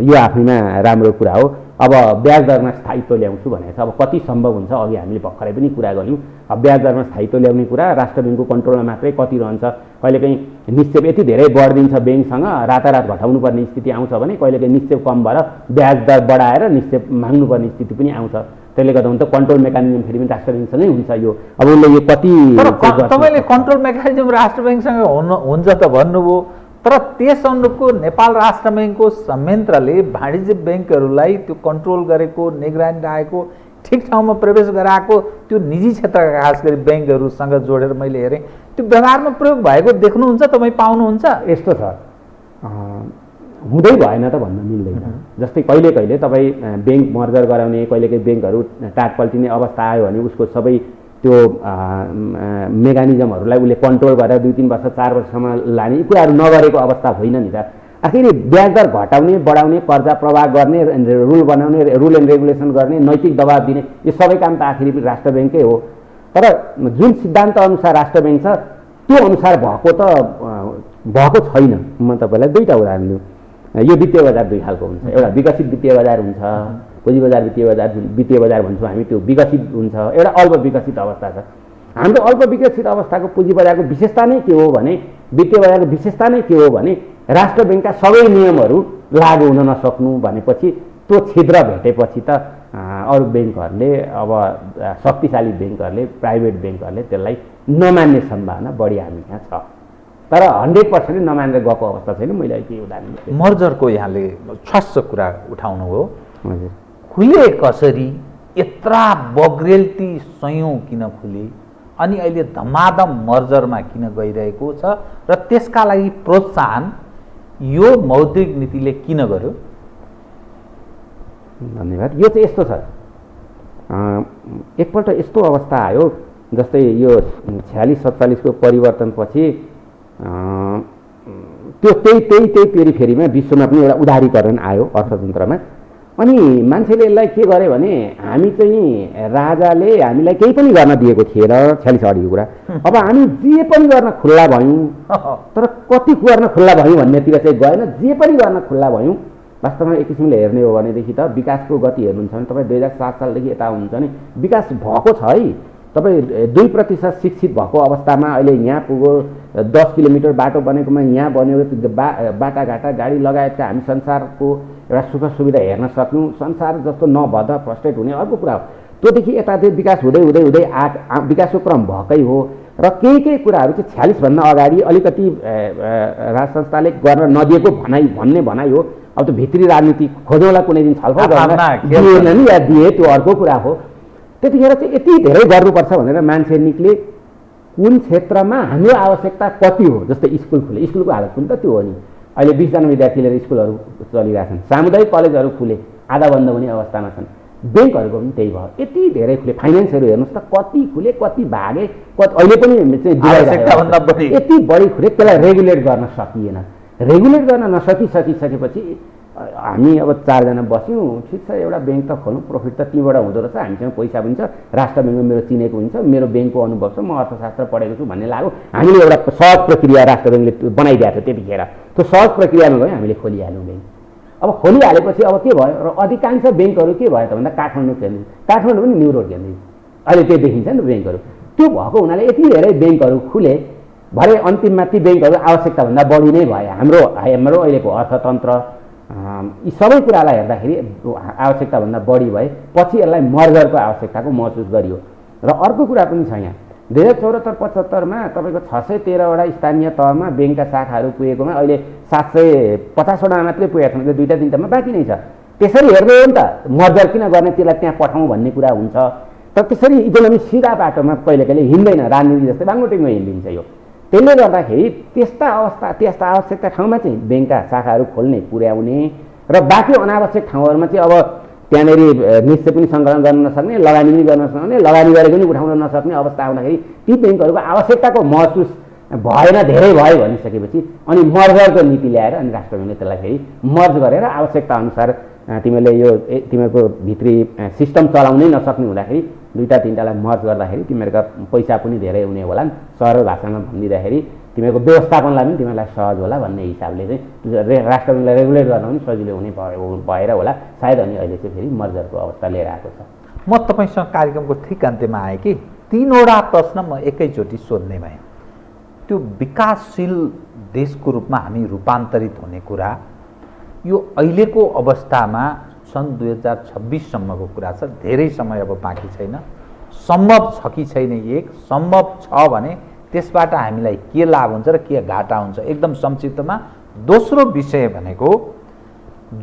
यो आफैमा राम्रो कुरा हो। अब ब्याज दरमा स्थायित्व ल्याउँछु भनेको छ। अब कति सम्भव हुन्छ, अघि हामीले भर्खरै पनि कुरा गऱ्यौँ। अब ब्याज दरमा स्थायित्व ल्याउने कुरा राष्ट्र ब्याङ्कको कन्ट्रोलमा मात्रै कति रहन्छ, कहिलेकाहीँ निक्षेप यति धेरै बढिदिन्छ ब्याङ्कसँग रातारात घटाउनु पर्ने स्थिति आउँछ भने कहिलेकाहीँ निक्षेप कम भएर ब्याज दर बढाएर निक्षेप माग्नुपर्ने स्थिति पनि आउँछ। त्यसले गर्दा हुन्छ कन्ट्रोल मेकानिजम फेरि पनि राष्ट्र ब्याङ्कसँगै हुन्छ। यो अब उसले यो कति तपाईँले कन्ट्रोल मेकानिजम राष्ट्र ब्याङ्कसँग हुन्छ त भन्नुभयो, तर त्यस अनुरूपको नेपाल राष्ट्र ब्याङ्कको संयन्त्रले वाणिज्य ब्याङ्कहरूलाई त्यो कन्ट्रोल गरेको, निगरानी राखेको, ठिक ठाउँमा प्रवेश गराएको त्यो निजी क्षेत्रका खास गरी ब्याङ्कहरूसँग जोडेर मैले हेरेँ, त्यो व्यवहारमा प्रयोग भएको देख्नुहुन्छ, तपाईँ पाउनुहुन्छ? यस्तो छ, हुँदै भएन त भन्न मिल्दैन। जस्तै कहिले कहिले तपाईँ ब्याङ्क मर्जर गराउने, कहिलेकाहीँ ब्याङ्कहरू टाट पल्टिने अवस्था आयो भने उसको सबै त्यो मेकानिजमहरूलाई उसले कन्ट्रोल गरेर 2-3 वर्ष 4 वर्षसम्म लाने यी कुराहरू नगरेको अवस्था होइन नि त। आखिर ब्याज दर घटाउने, बढाउने, कर्जा प्रवाह गर्ने, रुल बनाउने, रुल एन्ड रेगुलेसन गर्ने, नैतिक दबाब दिने, यो सबै काम त आखिर राष्ट्र ब्याङ्कै हो। तर जुन सिद्धान्त अनुसार राष्ट्र ब्याङ्क छ त्यो अनुसार भएको छैन। म तपाईँलाई 2टा उदाहरण दिउँ। यो वित्तीय बजार 2 खालको हुन्छ। एउटा विकसित वित्तीय बजार हुन्छ, पुँजी बजार वित्तीय बजार भन्छौँ हामी, त्यो विकसित हुन्छ। एउटा अल्प विकसित अवस्था छ। हाम्रो अल्प विकसित अवस्थाको पुँजी बजारको विशेषता नै के हो भने, वित्तीय बजारको विशेषता नै के हो भने राष्ट्र ब्याङ्कका सबै नियमहरू लागू हुन नसक्नु भनेपछि त्यो छिद्र भेटेपछि त अरू ब्याङ्कहरूले, अब शक्तिशाली ब्याङ्कहरूले, प्राइभेट ब्याङ्कहरूले त्यसलाई नमान्ने सम्भावना बढी हामी यहाँ छ। तर 100% नमानेर गएको अवस्था छैन। मैले केही उदाहरण मर्जरको यहाँले छस्स कुरा उठाउनु हो। हजुर, खुले कसरी, यत्रा बग्रेल्ती सयौँ किन खुले, अनि अहिले धमाधम मर्जरमा किन गइरहेको छ, र त्यसका लागि प्रोत्साहन यो मौद्रिक नीतिले किन गर्यो? धन्यवाद। यो चाहिँ यस्तो छ, एकपल्ट यस्तो अवस्था आयो, जस्तै यो 46-47 को परिवर्तनपछि त्यो त्यही पेरिफेरीमा विश्वमा पनि एउटा उदारीकरण आयो अर्थतन्त्रमा। अनि मान्छेले यसलाई के गरे भने, हामी चाहिँ राजाले हामीलाई केही पनि गर्न दिएको थिएन 46 अगाडिको कुरा, अब हामी जे पनि गर्न खुल्ला भयौँ। तर कति गर्न खुल्ला भयौँ भन्नेतिर चाहिँ गएन, जे पनि गर्न खुल्ला भयौँ। वास्तवमा एक किसिमले हेर्ने हो भनेदेखि त विकासको गति हेर्नुहुन्छ भने तपाईँ 2007 सालदेखि यता हुनुहुन्छ भने विकास भएको छ है। तपाईँ 2% शिक्षित भएको अवस्थामा अहिले यहाँ पुग्यो, 10 किलोमिटर बाटो बनेकोमा यहाँ बन्यो, बाटाघाटा गाडी लगायतका हामी संसारको एउटा सुख सुविधा हेर्न सक्यौँ। संसार जस्तो नभदा फ्रस्ट्रेट हुने अर्को कुरा हो। त्योदेखि यता त्यो विकास हुँदै विकासको क्रम भएकै हो। र केही कुराहरू चाहिँ 46 भन्दा अगाडि अलिकति राज संस्थाले गर्न नदिएको भन्ने भनाइ हो। अब त्यो भित्री राजनीति खोजौँला कुनै दिन छलफल गर्न दिएन या दिए त्यो अर्को कुरा हो। त्यतिखेर चाहिँ यति धेरै गर्नुपर्छ भनेर मान्छे निक्ले। कुन क्षेत्रमा हाम्रो आवश्यकता कति हो, जस्तै स्कुल खुले, स्कुलको हालत पनि त त्यो हो नि। अहिले 20 जना विद्यार्थी लिएर स्कुलहरू चलिरहेछन्, सामुदायिक कलेजहरू खुले, आधा बन्द हुने अवस्थामा छन्। ब्याङ्कहरूको पनि त्यही भयो, यति धेरै खुले। फाइनेन्सहरू हेर्नुहोस् त, कति खुले, कति भागे, अहिले पनि चाहिँ यति बढी खुले, त्यसलाई रेगुलेट गर्न सकिएन। रेगुलेट गर्न नसकिसकेपछि हामी अब 4 जना बस्यौँ, ठिक छ एउटा ब्याङ्क त खोलौँ, प्रफिट त त्यहीँबाट हुँदो रहेछ, हामीसँग पैसा पनि छ, राष्ट्र ब्याङ्कमा मेरो चिनेको हुन्छ, मेरो ब्याङ्कको अनुभव छ, म अर्थशास्त्र पढेको छु भन्ने लाग्यो। हामीले एउटा सहज प्रक्रिया राष्ट्र ब्याङ्कले बनाइदिएको थियो त्यतिखेर। त्यो सहज प्रक्रियामा गयो, हामीले खोलिहाल्यौँ ब्याङ्क। अब खोलिहालेपछि अब के भयो, र अधिकांश ब्याङ्कहरू के भयो त भन्दा काठमाडौँ केन्द्रित, काठमाडौँ पनि न्यु रोड केन्द्रित, अहिले त्यो देखिन्छ नि ब्याङ्कहरू। त्यो भएको हुनाले यति धेरै ब्याङ्कहरू खुले, भरे अन्तिममा ती ब्याङ्कहरू आवश्यकताभन्दा बढी नै भए। हाम्रो अहिलेको अर्थतन्त्र यी सबै कुरालाई हेर्दाखेरि आवश्यकताभन्दा बढी भए। पछि यसलाई मर्जरको आवश्यकताको महसुस गरियो। र अर्को कुरा पनि छ यहाँ, 2074-75 तपाईँको 613वटा स्थानीय तहमा ब्याङ्कका शाखाहरू पुगेकोमा अहिले 750वटा मात्रै पुगेका छन्, 2-3टामा बाँकी नै छ। त्यसरी हेर्दै हो नि त, मर्जर किन गर्ने, त्यसलाई त्यहाँ पठाउँ भन्ने कुरा हुन्छ। तर त्यसरी इकोनोमी सिधा बाटोमा कहिले हिँड्दैन, राजनीति जस्तै बाङ्गोटिङमा हिँडिन्छ यो। त्यसले गर्दाखेरि त्यस्ता आवश्यकता ठाउँमा चाहिँ ब्याङ्कका शाखाहरू खोल्ने, पुर्याउने, र बाँकी अनावश्यक ठाउँहरूमा चाहिँ अब त्यहाँनिर निश्चय पनि सङ्कलन गर्न नसक्ने, लगानी पनि गर्न नसक्ने, लगानी गरेको पनि उठाउन नसक्ने अवस्था आउँदाखेरि ती ब्याङ्कहरूको आवश्यकताको महसुस भएन, धेरै भयो भनिसकेपछि अनि मर्जरको नीति ल्याएर अनि राष्ट्र ब्याङ्कले त्यसलाई फेरि मर्ज गरेर आवश्यकता अनुसार तिमीहरूको भित्री सिस्टम चलाउनै नसक्ने हुँदाखेरि 2-3टालाई मर्ज गर्दाखेरि तिमीहरूका पैसा पनि धेरै हुने होलान्। सरल भाषामा भनिदिँदाखेरि तिमीहरूको व्यवस्थापनलाई पनि तिमीहरूलाई सहज होला भन्ने हिसाबले चाहिँ राष्ट्र ब्याङ्कलाई रेगुलेट गर्न पनि सजिलो हुने भएर होला सायद अनि अहिले चाहिँ फेरि मर्जरको अवस्था लिएर आएको छ। म तपाईँसँग कार्यक्रमको ठिक अन्त्यमा आएँ कि 3वटा प्रश्न म एकैचोटि सोध्ने भएँ। त्यो विकासशील देशको रूपमा हामी रूपान्तरित हुने कुरा यो अहिलेको अवस्थामा सन् 2026सम्मको कुरा छ, धेरै समय अब बाँकी छैन। सम्भव छ कि छैन? एक सम्भव छ भने त्यसबाट हामीलाई के लाभ हुन्छ र के घाटा हुन्छ, एकदम संक्षिप्तमा। दोस्रो विषय भनेको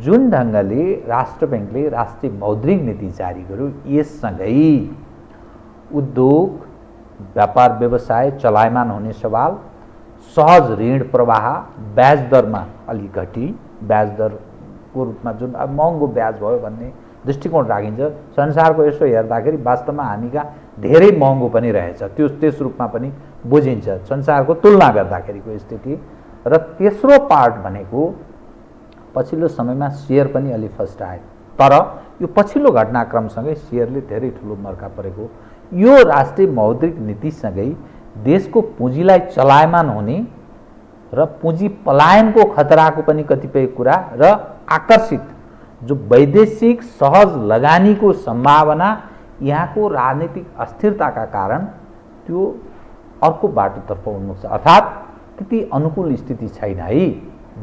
जुन ढङ्गले राष्ट्र ब्याङ्कले राष्ट्रिय मौद्रिक नीति जारी गर्यो, यससँगै उद्योग व्यापार व्यवसाय चलायमान हुने सवाल, सहज ऋण प्रवाह, ब्याज दरमा अलिक घटी, ब्याज दरको रूपमा जुन अब महँगो ब्याज भयो भन्ने दृष्टिकोण राखिन्छ। संसारको यसो हेर्दाखेरि वास्तवमा हामी कहाँ धेरै महँगो पनि रहेछ, त्यस रूपमा पनि बुझिन्छ संसारको तुलना गर्दाखेरिको स्थिति। र तेस्रो पार्ट भनेको पछिल्लो समयमा सेयर पनि अलि फस्टायो, तर यो पछिल्लो घटनाक्रमसँगै सेयरले धेरै ठुलो मर्का परेको। यो राष्ट्रिय मौद्रिक नीतिसँगै देशको पुँजीलाई चलायमान हुने र पुँजी पलायनको खतराको पनि कतिपय कुरा र आकर्षित जो वैदेशिक सहज लगानीको सम्भावना यहाँको राजनीतिक अस्थिरताका कारण त्यो अर्को बाटोतर्फ उन्मुख छ। अर्थात् त्यति अनुकूल स्थिति छैन है,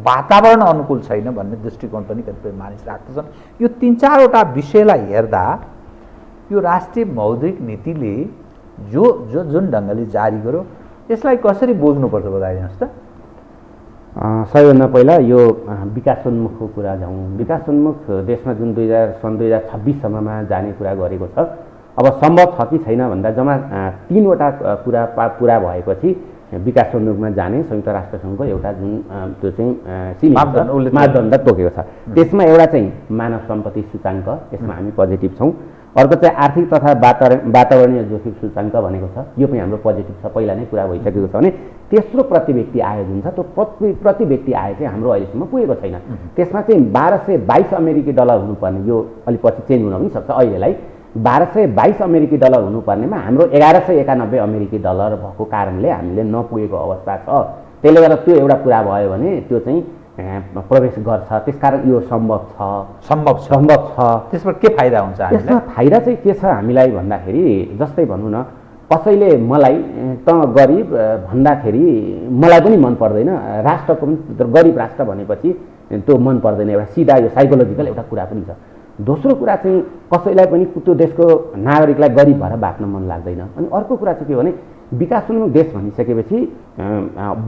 वातावरण अनुकूल छैन भन्ने दृष्टिकोण पनि कतिपय मानिस राख्दछन्। यो 3-4वटा विषयलाई हेर्दा यो राष्ट्रिय मौद्रिक नीतिले जुन ढङ्गले जारी गर्यो यसलाई कसरी बुझ्नुपर्छ बताइदिनुहोस् त। सबैभन्दा पहिला यो विकासोन्मुखको कुरा जाउँ। विकासोन्मुख देशमा जुन सन् 2026सम्ममा जाने कुरा गरेको छ, अब सम्भव छ कि छैन भन्दा जम्मा 3वटा कुरा पुरा भएपछि विकासोन्मुखमा जाने संयुक्त राष्ट्रसङ्घको एउटा जुन त्यो चाहिँ मापदण्ड तोकेको छ। त्यसमा एउटा चाहिँ मानव सम्पत्ति सूचाङ्क, यसमा हामी पोजिटिभ छौँ। अर्को चाहिँ आर्थिक तथा वातावरणीय जोखिम सूचाङ्क भनेको छ, यो पनि हाम्रो पोजिटिभ छ, पहिला नै कुरा भइसकेको छ भने। तेस्रो प्रति व्यक्ति आय जुन छ त्यो प्रति व्यक्ति आय चाहिँ हाम्रो अहिलेसम्म पुगेको छैन। त्यसमा चाहिँ 1222 अमेरिकी डलर हुनुपर्ने, यो अलिक पछि चेन्ज हुन पनि सक्छ, अहिलेलाई 1222 अमेरिकी डलर हुनुपर्नेमा हाम्रो 1191 अमेरिकी डलर भएको कारणले हामीले नपुगेको अवस्था छ। त्यसले गर्दा त्यो एउटा कुरा भयो भने त्यो चाहिँ प्रवेश गर्छ। त्यसकारण यो सम्भव छ। त्यसमा के फाइदा हुन्छ? त्यसमा फाइदा चाहिँ के छ हामीलाई भन्दाखेरि, जस्तै भनौँ न, कसैले मलाई त गरिब भन्दाखेरि मलाई पनि मन पर्दैन, राष्ट्रको पनि गरिब राष्ट्र भनेपछि त्यो मन पर्दैन, एउटा सिधा यो साइकोलोजिकल एउटा कुरा पनि छ। दोस्रो कुरा चाहिँ कसैलाई पनि त्यो देशको नागरिकलाई गरिब भएर बाँच्न मन लाग्दैन। अनि अर्को कुरा चाहिँ के भने विकासोन्मुख देश भनिसकेपछि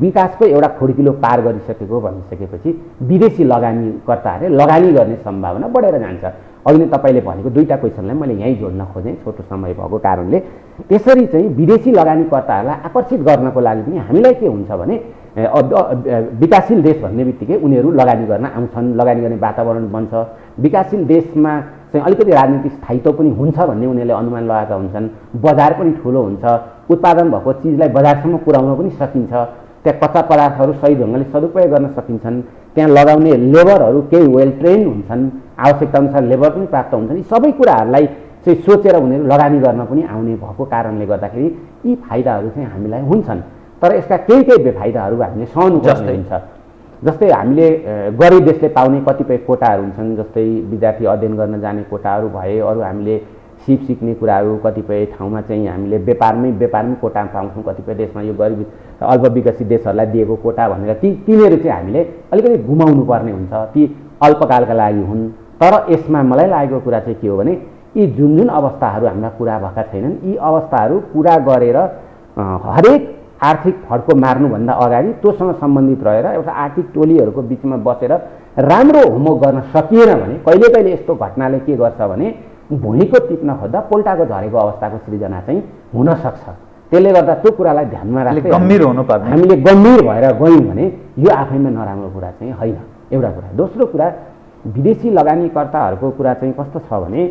विकासको एउटा खुड्किलो पार गरिसकेको भनिसकेपछि विदेशी लगानीकर्ताहरूले लगानी गर्ने सम्भावना बढेर जान्छ। अघि नै तपाईँले भनेको 2टा क्वेसनलाई मैले यहीँ जोड्न खोजेँ छोटो समय भएको कारणले। त्यसरी चाहिँ विदेशी लगानीकर्ताहरूलाई आकर्षित गर्नको लागि पनि हामीलाई के हुन्छ भने विकासशील देश भन्ने बित्तिकै उनीहरू लगानी गर्न आउँछन्, लगानी गर्ने वातावरण बन्छ। विकासशील देशमा चाहिँ अलिकति राजनीतिक स्थायित्व पनि हुन्छ भन्ने उनीहरूले अनुमान लगाएका हुन्छन्। बजार पनि ठुलो हुन्छ, उत्पादन भएको चिजलाई बजारसम्म पुर्याउन पनि सकिन्छ, त्यहाँ कच्चा पदार्थहरू सही ढङ्गले सदुपयोग गर्न सकिन्छन्, त्यहाँ लगाउने लेबरहरू केही वेल ट्रेन्ड हुन्छन्, आवश्यकता अनुसार लेबर पनि प्राप्त हुन्छन्। यी सबै कुराहरूलाई चाहिँ सोचेर उनीहरू लगानी गर्न पनि आउने भएको कारणले गर्दाखेरि यी फाइदाहरू चाहिँ हामीलाई हुन्छन्। तर यसका केही बेफाइदाहरू हामीले सहनुपर्ने हुन्छ। जस्तै हामीले गरिब देशले पाउने कतिपय कोटाहरू हुन्छन्, जस्तै विद्यार्थी अध्ययन गर्न जाने कोटाहरू भए, अरू हामीले सिक्ने कुराहरू कतिपय ठाउँमा चाहिँ हामीले व्यापारमै कोटा पाउँछौँ। कतिपय देशमा यो गरिब अल्प विकसित देशहरूलाई दिएको कोटा भनेर तिनीहरू चाहिँ हामीले अलिकति गुमाउनु पर्ने हुन्छ, ती अल्पकालका लागि हुन्। तर यसमा मलाई लागेको कुरा चाहिँ के हो भने यी जुन अवस्थाहरू हाम्रा पुरा भएका छैनन्, यी अवस्थाहरू पुरा गरेर हरेक आर्थिक फड्को मार्नुभन्दा अगाडि तोसँग सम्बन्धित रहेर एउटा आर्थिक टोलीहरूको बिचमा बसेर राम्रो होमवर्क गर्न सकिएन भने कहिले यस्तो घटनाले के गर्छ भने भुइँको टिप्न खोज्दा पोल्टाको झरेको अवस्थाको सृजना चाहिँ हुन सक्छ। त्यसले गर्दा त्यो कुरालाई ध्यानमा राख्दै गम्भीर हुनुपर्छ। हामीले गम्भीर भएर गयौँ भने यो आफैमा नराम्रो कुरा चाहिँ होइन, एउटा कुरा। दोस्रो कुरा विदेशी लगानीकर्ताहरूको कुरा चाहिँ कस्तो छ भने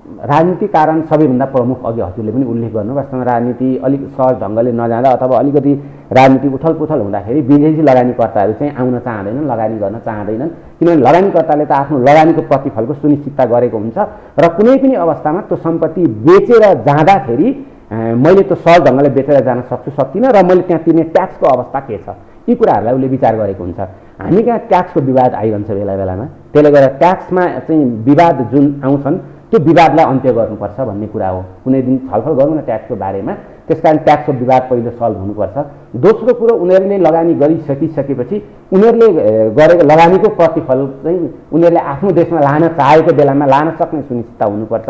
राजनीतिक कारण सबैभन्दा प्रमुख अघि हजुरले पनि उल्लेख गर्नु, वास्तवमा राजनीति अलिक सहज ढङ्गले नजाँदा अथवा अलिकति राजनीतिक उथलपुथल हुँदाखेरि विदेशी लगानीकर्ताहरू चाहिँ आउन चाहँदैनन्, लगानी गर्न चाहँदैनन्। किनभने लगानीकर्ताले त आफ्नो लगानीको प्रतिफलको सुनिश्चितता गरेको हुन्छ र कुनै पनि अवस्थामा त्यो सम्पत्ति बेचेर जाँदाखेरि मैले त्यो सहज ढङ्गले बेचेर जान सक्छु सक्दिनँ र मैले त्यहाँ तिर्ने ट्याक्सको अवस्था के छ, यी कुराहरूलाई उसले विचार गरेको हुन्छ। हामी कहाँ ट्याक्सको विवाद आइरहन्छ बेला बेलामा, त्यसले गर्दा ट्याक्समा चाहिँ विवाद जुन आउँछन् त्यो विवादलाई अन्त्य गर्नुपर्छ भन्ने कुरा हो। कुनै दिन छलफल गरौँ न ट्याक्सको बारेमा, त्यसकारण ट्याक्सको विवाद पहिलो सल्भ हुनुपर्छ। दोस्रो कुरो, उनीहरूले लगानी गरिसकेपछि उनीहरूले गरेको लगानीको प्रतिफल चाहिँ उनीहरूले आफ्नो देशमा लान चाहेको बेलामा लान सक्ने सुनिश्चितता हुनुपर्छ।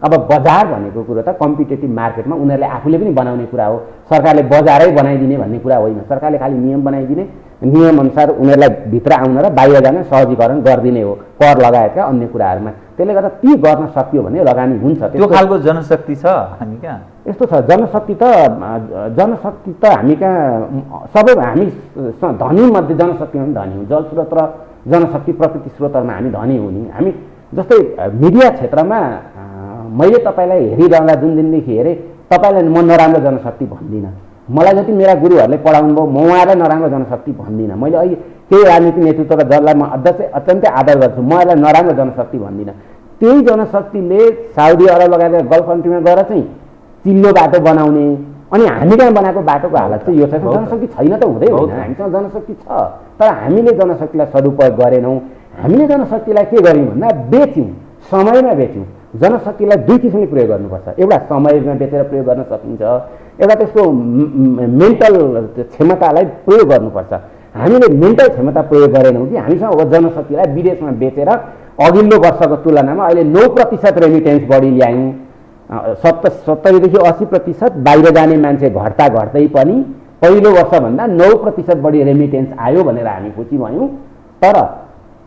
अब बजार भनेको कुरो त कम्पिटेटिभ मार्केटमा उनीहरूले आफूले पनि बनाउने कुरा हो, सरकारले बजारै बनाइदिने भन्ने कुरा होइन। सरकारले खालि नियम बनाइदिने, नियमअनुसार उनीहरूलाई भित्र आउन र बाहिर जान सहजीकरण गरिदिने हो, कर लगायतका अन्य कुराहरूमा। त्यसले गर्दा ती गर्न सकियो भने लगानी हुन्छ। त्यो खालको जनशक्ति छ हामी कहाँ? यस्तो छ, जनशक्ति त हामी कहाँ सबै, हामी धनी मध्ये जनशक्तिमा पनि धनी हौँ। जलस्रोत र जनशक्ति प्रकृति स्रोतहरूमा हामी धनी हुँ नि। हामी जस्तै मिडिया क्षेत्रमा मैले तपाईँलाई हेरिरहँदा जुन दिनदेखि हेरेँ, तपाईँलाई म नराम्रो जनशक्ति भन्दिनँ। मलाई जति मेरा गुरुहरूले पढाउनु भयो, म उहाँलाई नराम्रो जनशक्ति भन्दिनँ। मैले अहिले केही राजनीतिक नेतृत्व र जसलाई म अत्यन्तै आदर गर्छु, म यसलाई नराम्रो जनशक्ति भन्दिनँ। त्यही जनशक्तिले साउदी अरब लगायत गल्फ कन्ट्रीमा गएर चाहिँ चिल्लो बाटो बनाउने, अनि हामी कहाँ बनाएको बाटोको हालत चाहिँ यो छ। जनशक्ति छैन त हुँदै होइन, हामीसँग जनशक्ति छ, तर हामीले जनशक्तिलाई सदुपयोग गरेनौँ। हामीले जनशक्तिलाई के गर्यौँ भन्दा बेच्यौँ, समयमा बेच्यौँ। जनशक्तिलाई दुई किसिमले प्रयोग गर्नुपर्छ। एउटा समयमा बेचेर प्रयोग गर्न सकिन्छ, एउटा त्यसको मेन्टल क्षमतालाई प्रयोग गर्नुपर्छ। हामीले मेन्टल क्षमता प्रयोग गरेनौँ कि हामीसँग जनशक्तिलाई विदेशमा बेचेर अघिल्लो वर्षको तुलनामा अहिले 9% रेमिटेन्स बढी ल्यायौँ। 70देखि 80% बाहिर जाने मान्छे घट्दै पनि पहिलो वर्षभन्दा 9% बढी रेमिटेन्स आयो भनेर हामी खुसी भयौँ। तर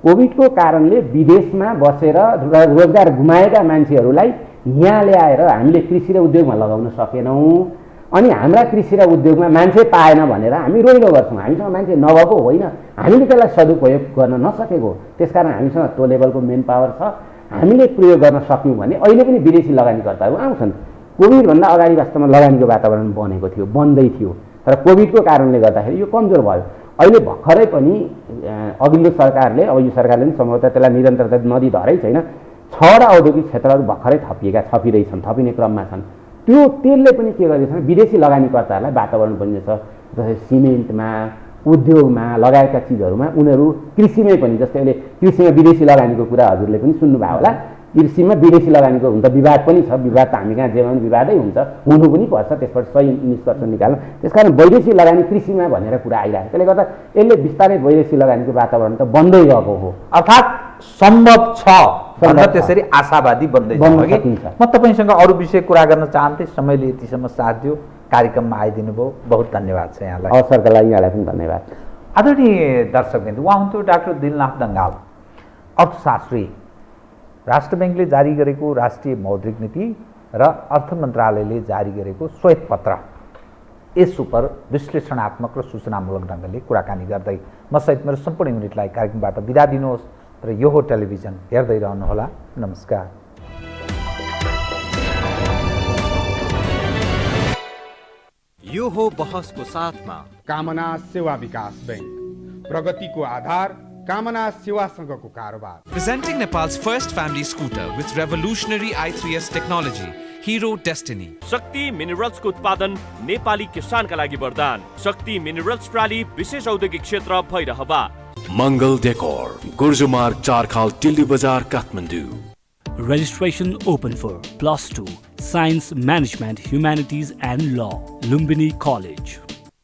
कोभिडको कारणले विदेशमा बसेर रोजगार गुमाएका मान्छेहरूलाई यहाँ ल्याएर हामीले कृषि र उद्योगमा लगाउन सकेनौँ। अनि हाम्रा कृषि र उद्योगमा मान्छे पाएन भनेर हामी रोइलो गर्छौँ। हामीसँग मान्छे नभएको होइन, हामीले त्यसलाई सदुपयोग गर्न नसकेको। त्यसकारण हामीसँग त्यो लेभलको मेन पावर छ। हामीले प्रयोग गर्न सक्यौँ भने अहिले पनि विदेशी लगानीकर्ताहरू आउँछन्। कोभिडभन्दा अगाडि वास्तवमा लगानीको वातावरण बनेको थियो, बन्दै थियो, तर कोभिडको कारणले गर्दाखेरि यो कमजोर भयो। अहिले भर्खरै पनि अघिल्लो सरकारले, अब यो सरकारले पनि सम्भवतः त्यसलाई निरन्तरता नदिँदै छैन, 6वटा औद्योगिक क्षेत्रहरू भर्खरै थपिरहेछन्, थपिने क्रममा छन्। त्यसले पनि के गर्दैछ भने विदेशी लगानीकर्ताहरूलाई वातावरण बनिन्छ। जस्तै सिमेन्टमा, उद्योगमा लगायतका चिजहरूमा उनीहरू, कृषिमै पनि, जस्तै अहिले कृषिमा विदेशी लगानीको कुरा हजुरले पनि सुन्नुभयो होला। कृषिमा विदेशी लगानीको हुन त विवाद पनि छ, विवाद त हामी कहाँ जेमा पनि विवादै हुन्छ, हुनु पनि पर्छ, त्यसबाट सही निष्कर्ष निकाल्नु। त्यसकारण वैदेशिक लगानी कृषिमा भनेर कुरा आइरहेको, त्यसले गर्दा यसले बिस्तारै वैदेशिक लगानीको वातावरण त बन्दै गएको हो। अर्थात् सम्भव छ भनेर त्यसरी आशावादी बन्दै सकिन्छ। म तपाईँसँग अरू विषय कुरा गर्न चाहन्थेँ, समयले यतिसम्म साथ दियो, कार्यक्रममा आइदिनु भयो, बहुत धन्यवाद छ यहाँलाई। अवसरका लागि यहाँलाई पनि धन्यवाद। आदरणीय दर्शकबिन्दु, उहाँ हुन्थ्यो डाक्टर दिलनाथ दङ्गाल, अर्थशास्त्री। राष्ट्र ब्याङ्कले जारी गरेको राष्ट्रिय मौद्रिक नीति र अर्थ मन्त्रालयले जारी गरेको श्वेत पत्र, यस उप विश्लेषणात्मक र सूचनामूलक ढङ्गले कुराकानी गर्दै म सहित मेरो सम्पूर्ण युनिटलाई कार्यक्रमबाट बिदा दिनुहोस् र यो हो टेलिभिजन हेर्दै रहनुहोला। नमस्कार। यो हो बहसको साथमा कामना सेवा विकास बैंक, प्रगतिको आधार कामना सेवासँगको कारोबार। Presenting Nepal's first family scooter with revolutionary i3s technology, Hero Destiny. शक्ति मिनरल्सको उत्पादन नेपाली किसानका लागि वरदान। शक्ति मिनरल्स प्रणाली विशेष औद्योगिक क्षेत्र भैरहवा। मंगल डेकोर, गुर्जुमार्ग 4 खाल टिल्ली बजार Kathmandu. Registration open for +2 Science Management Humanities and Law, Lumbini College.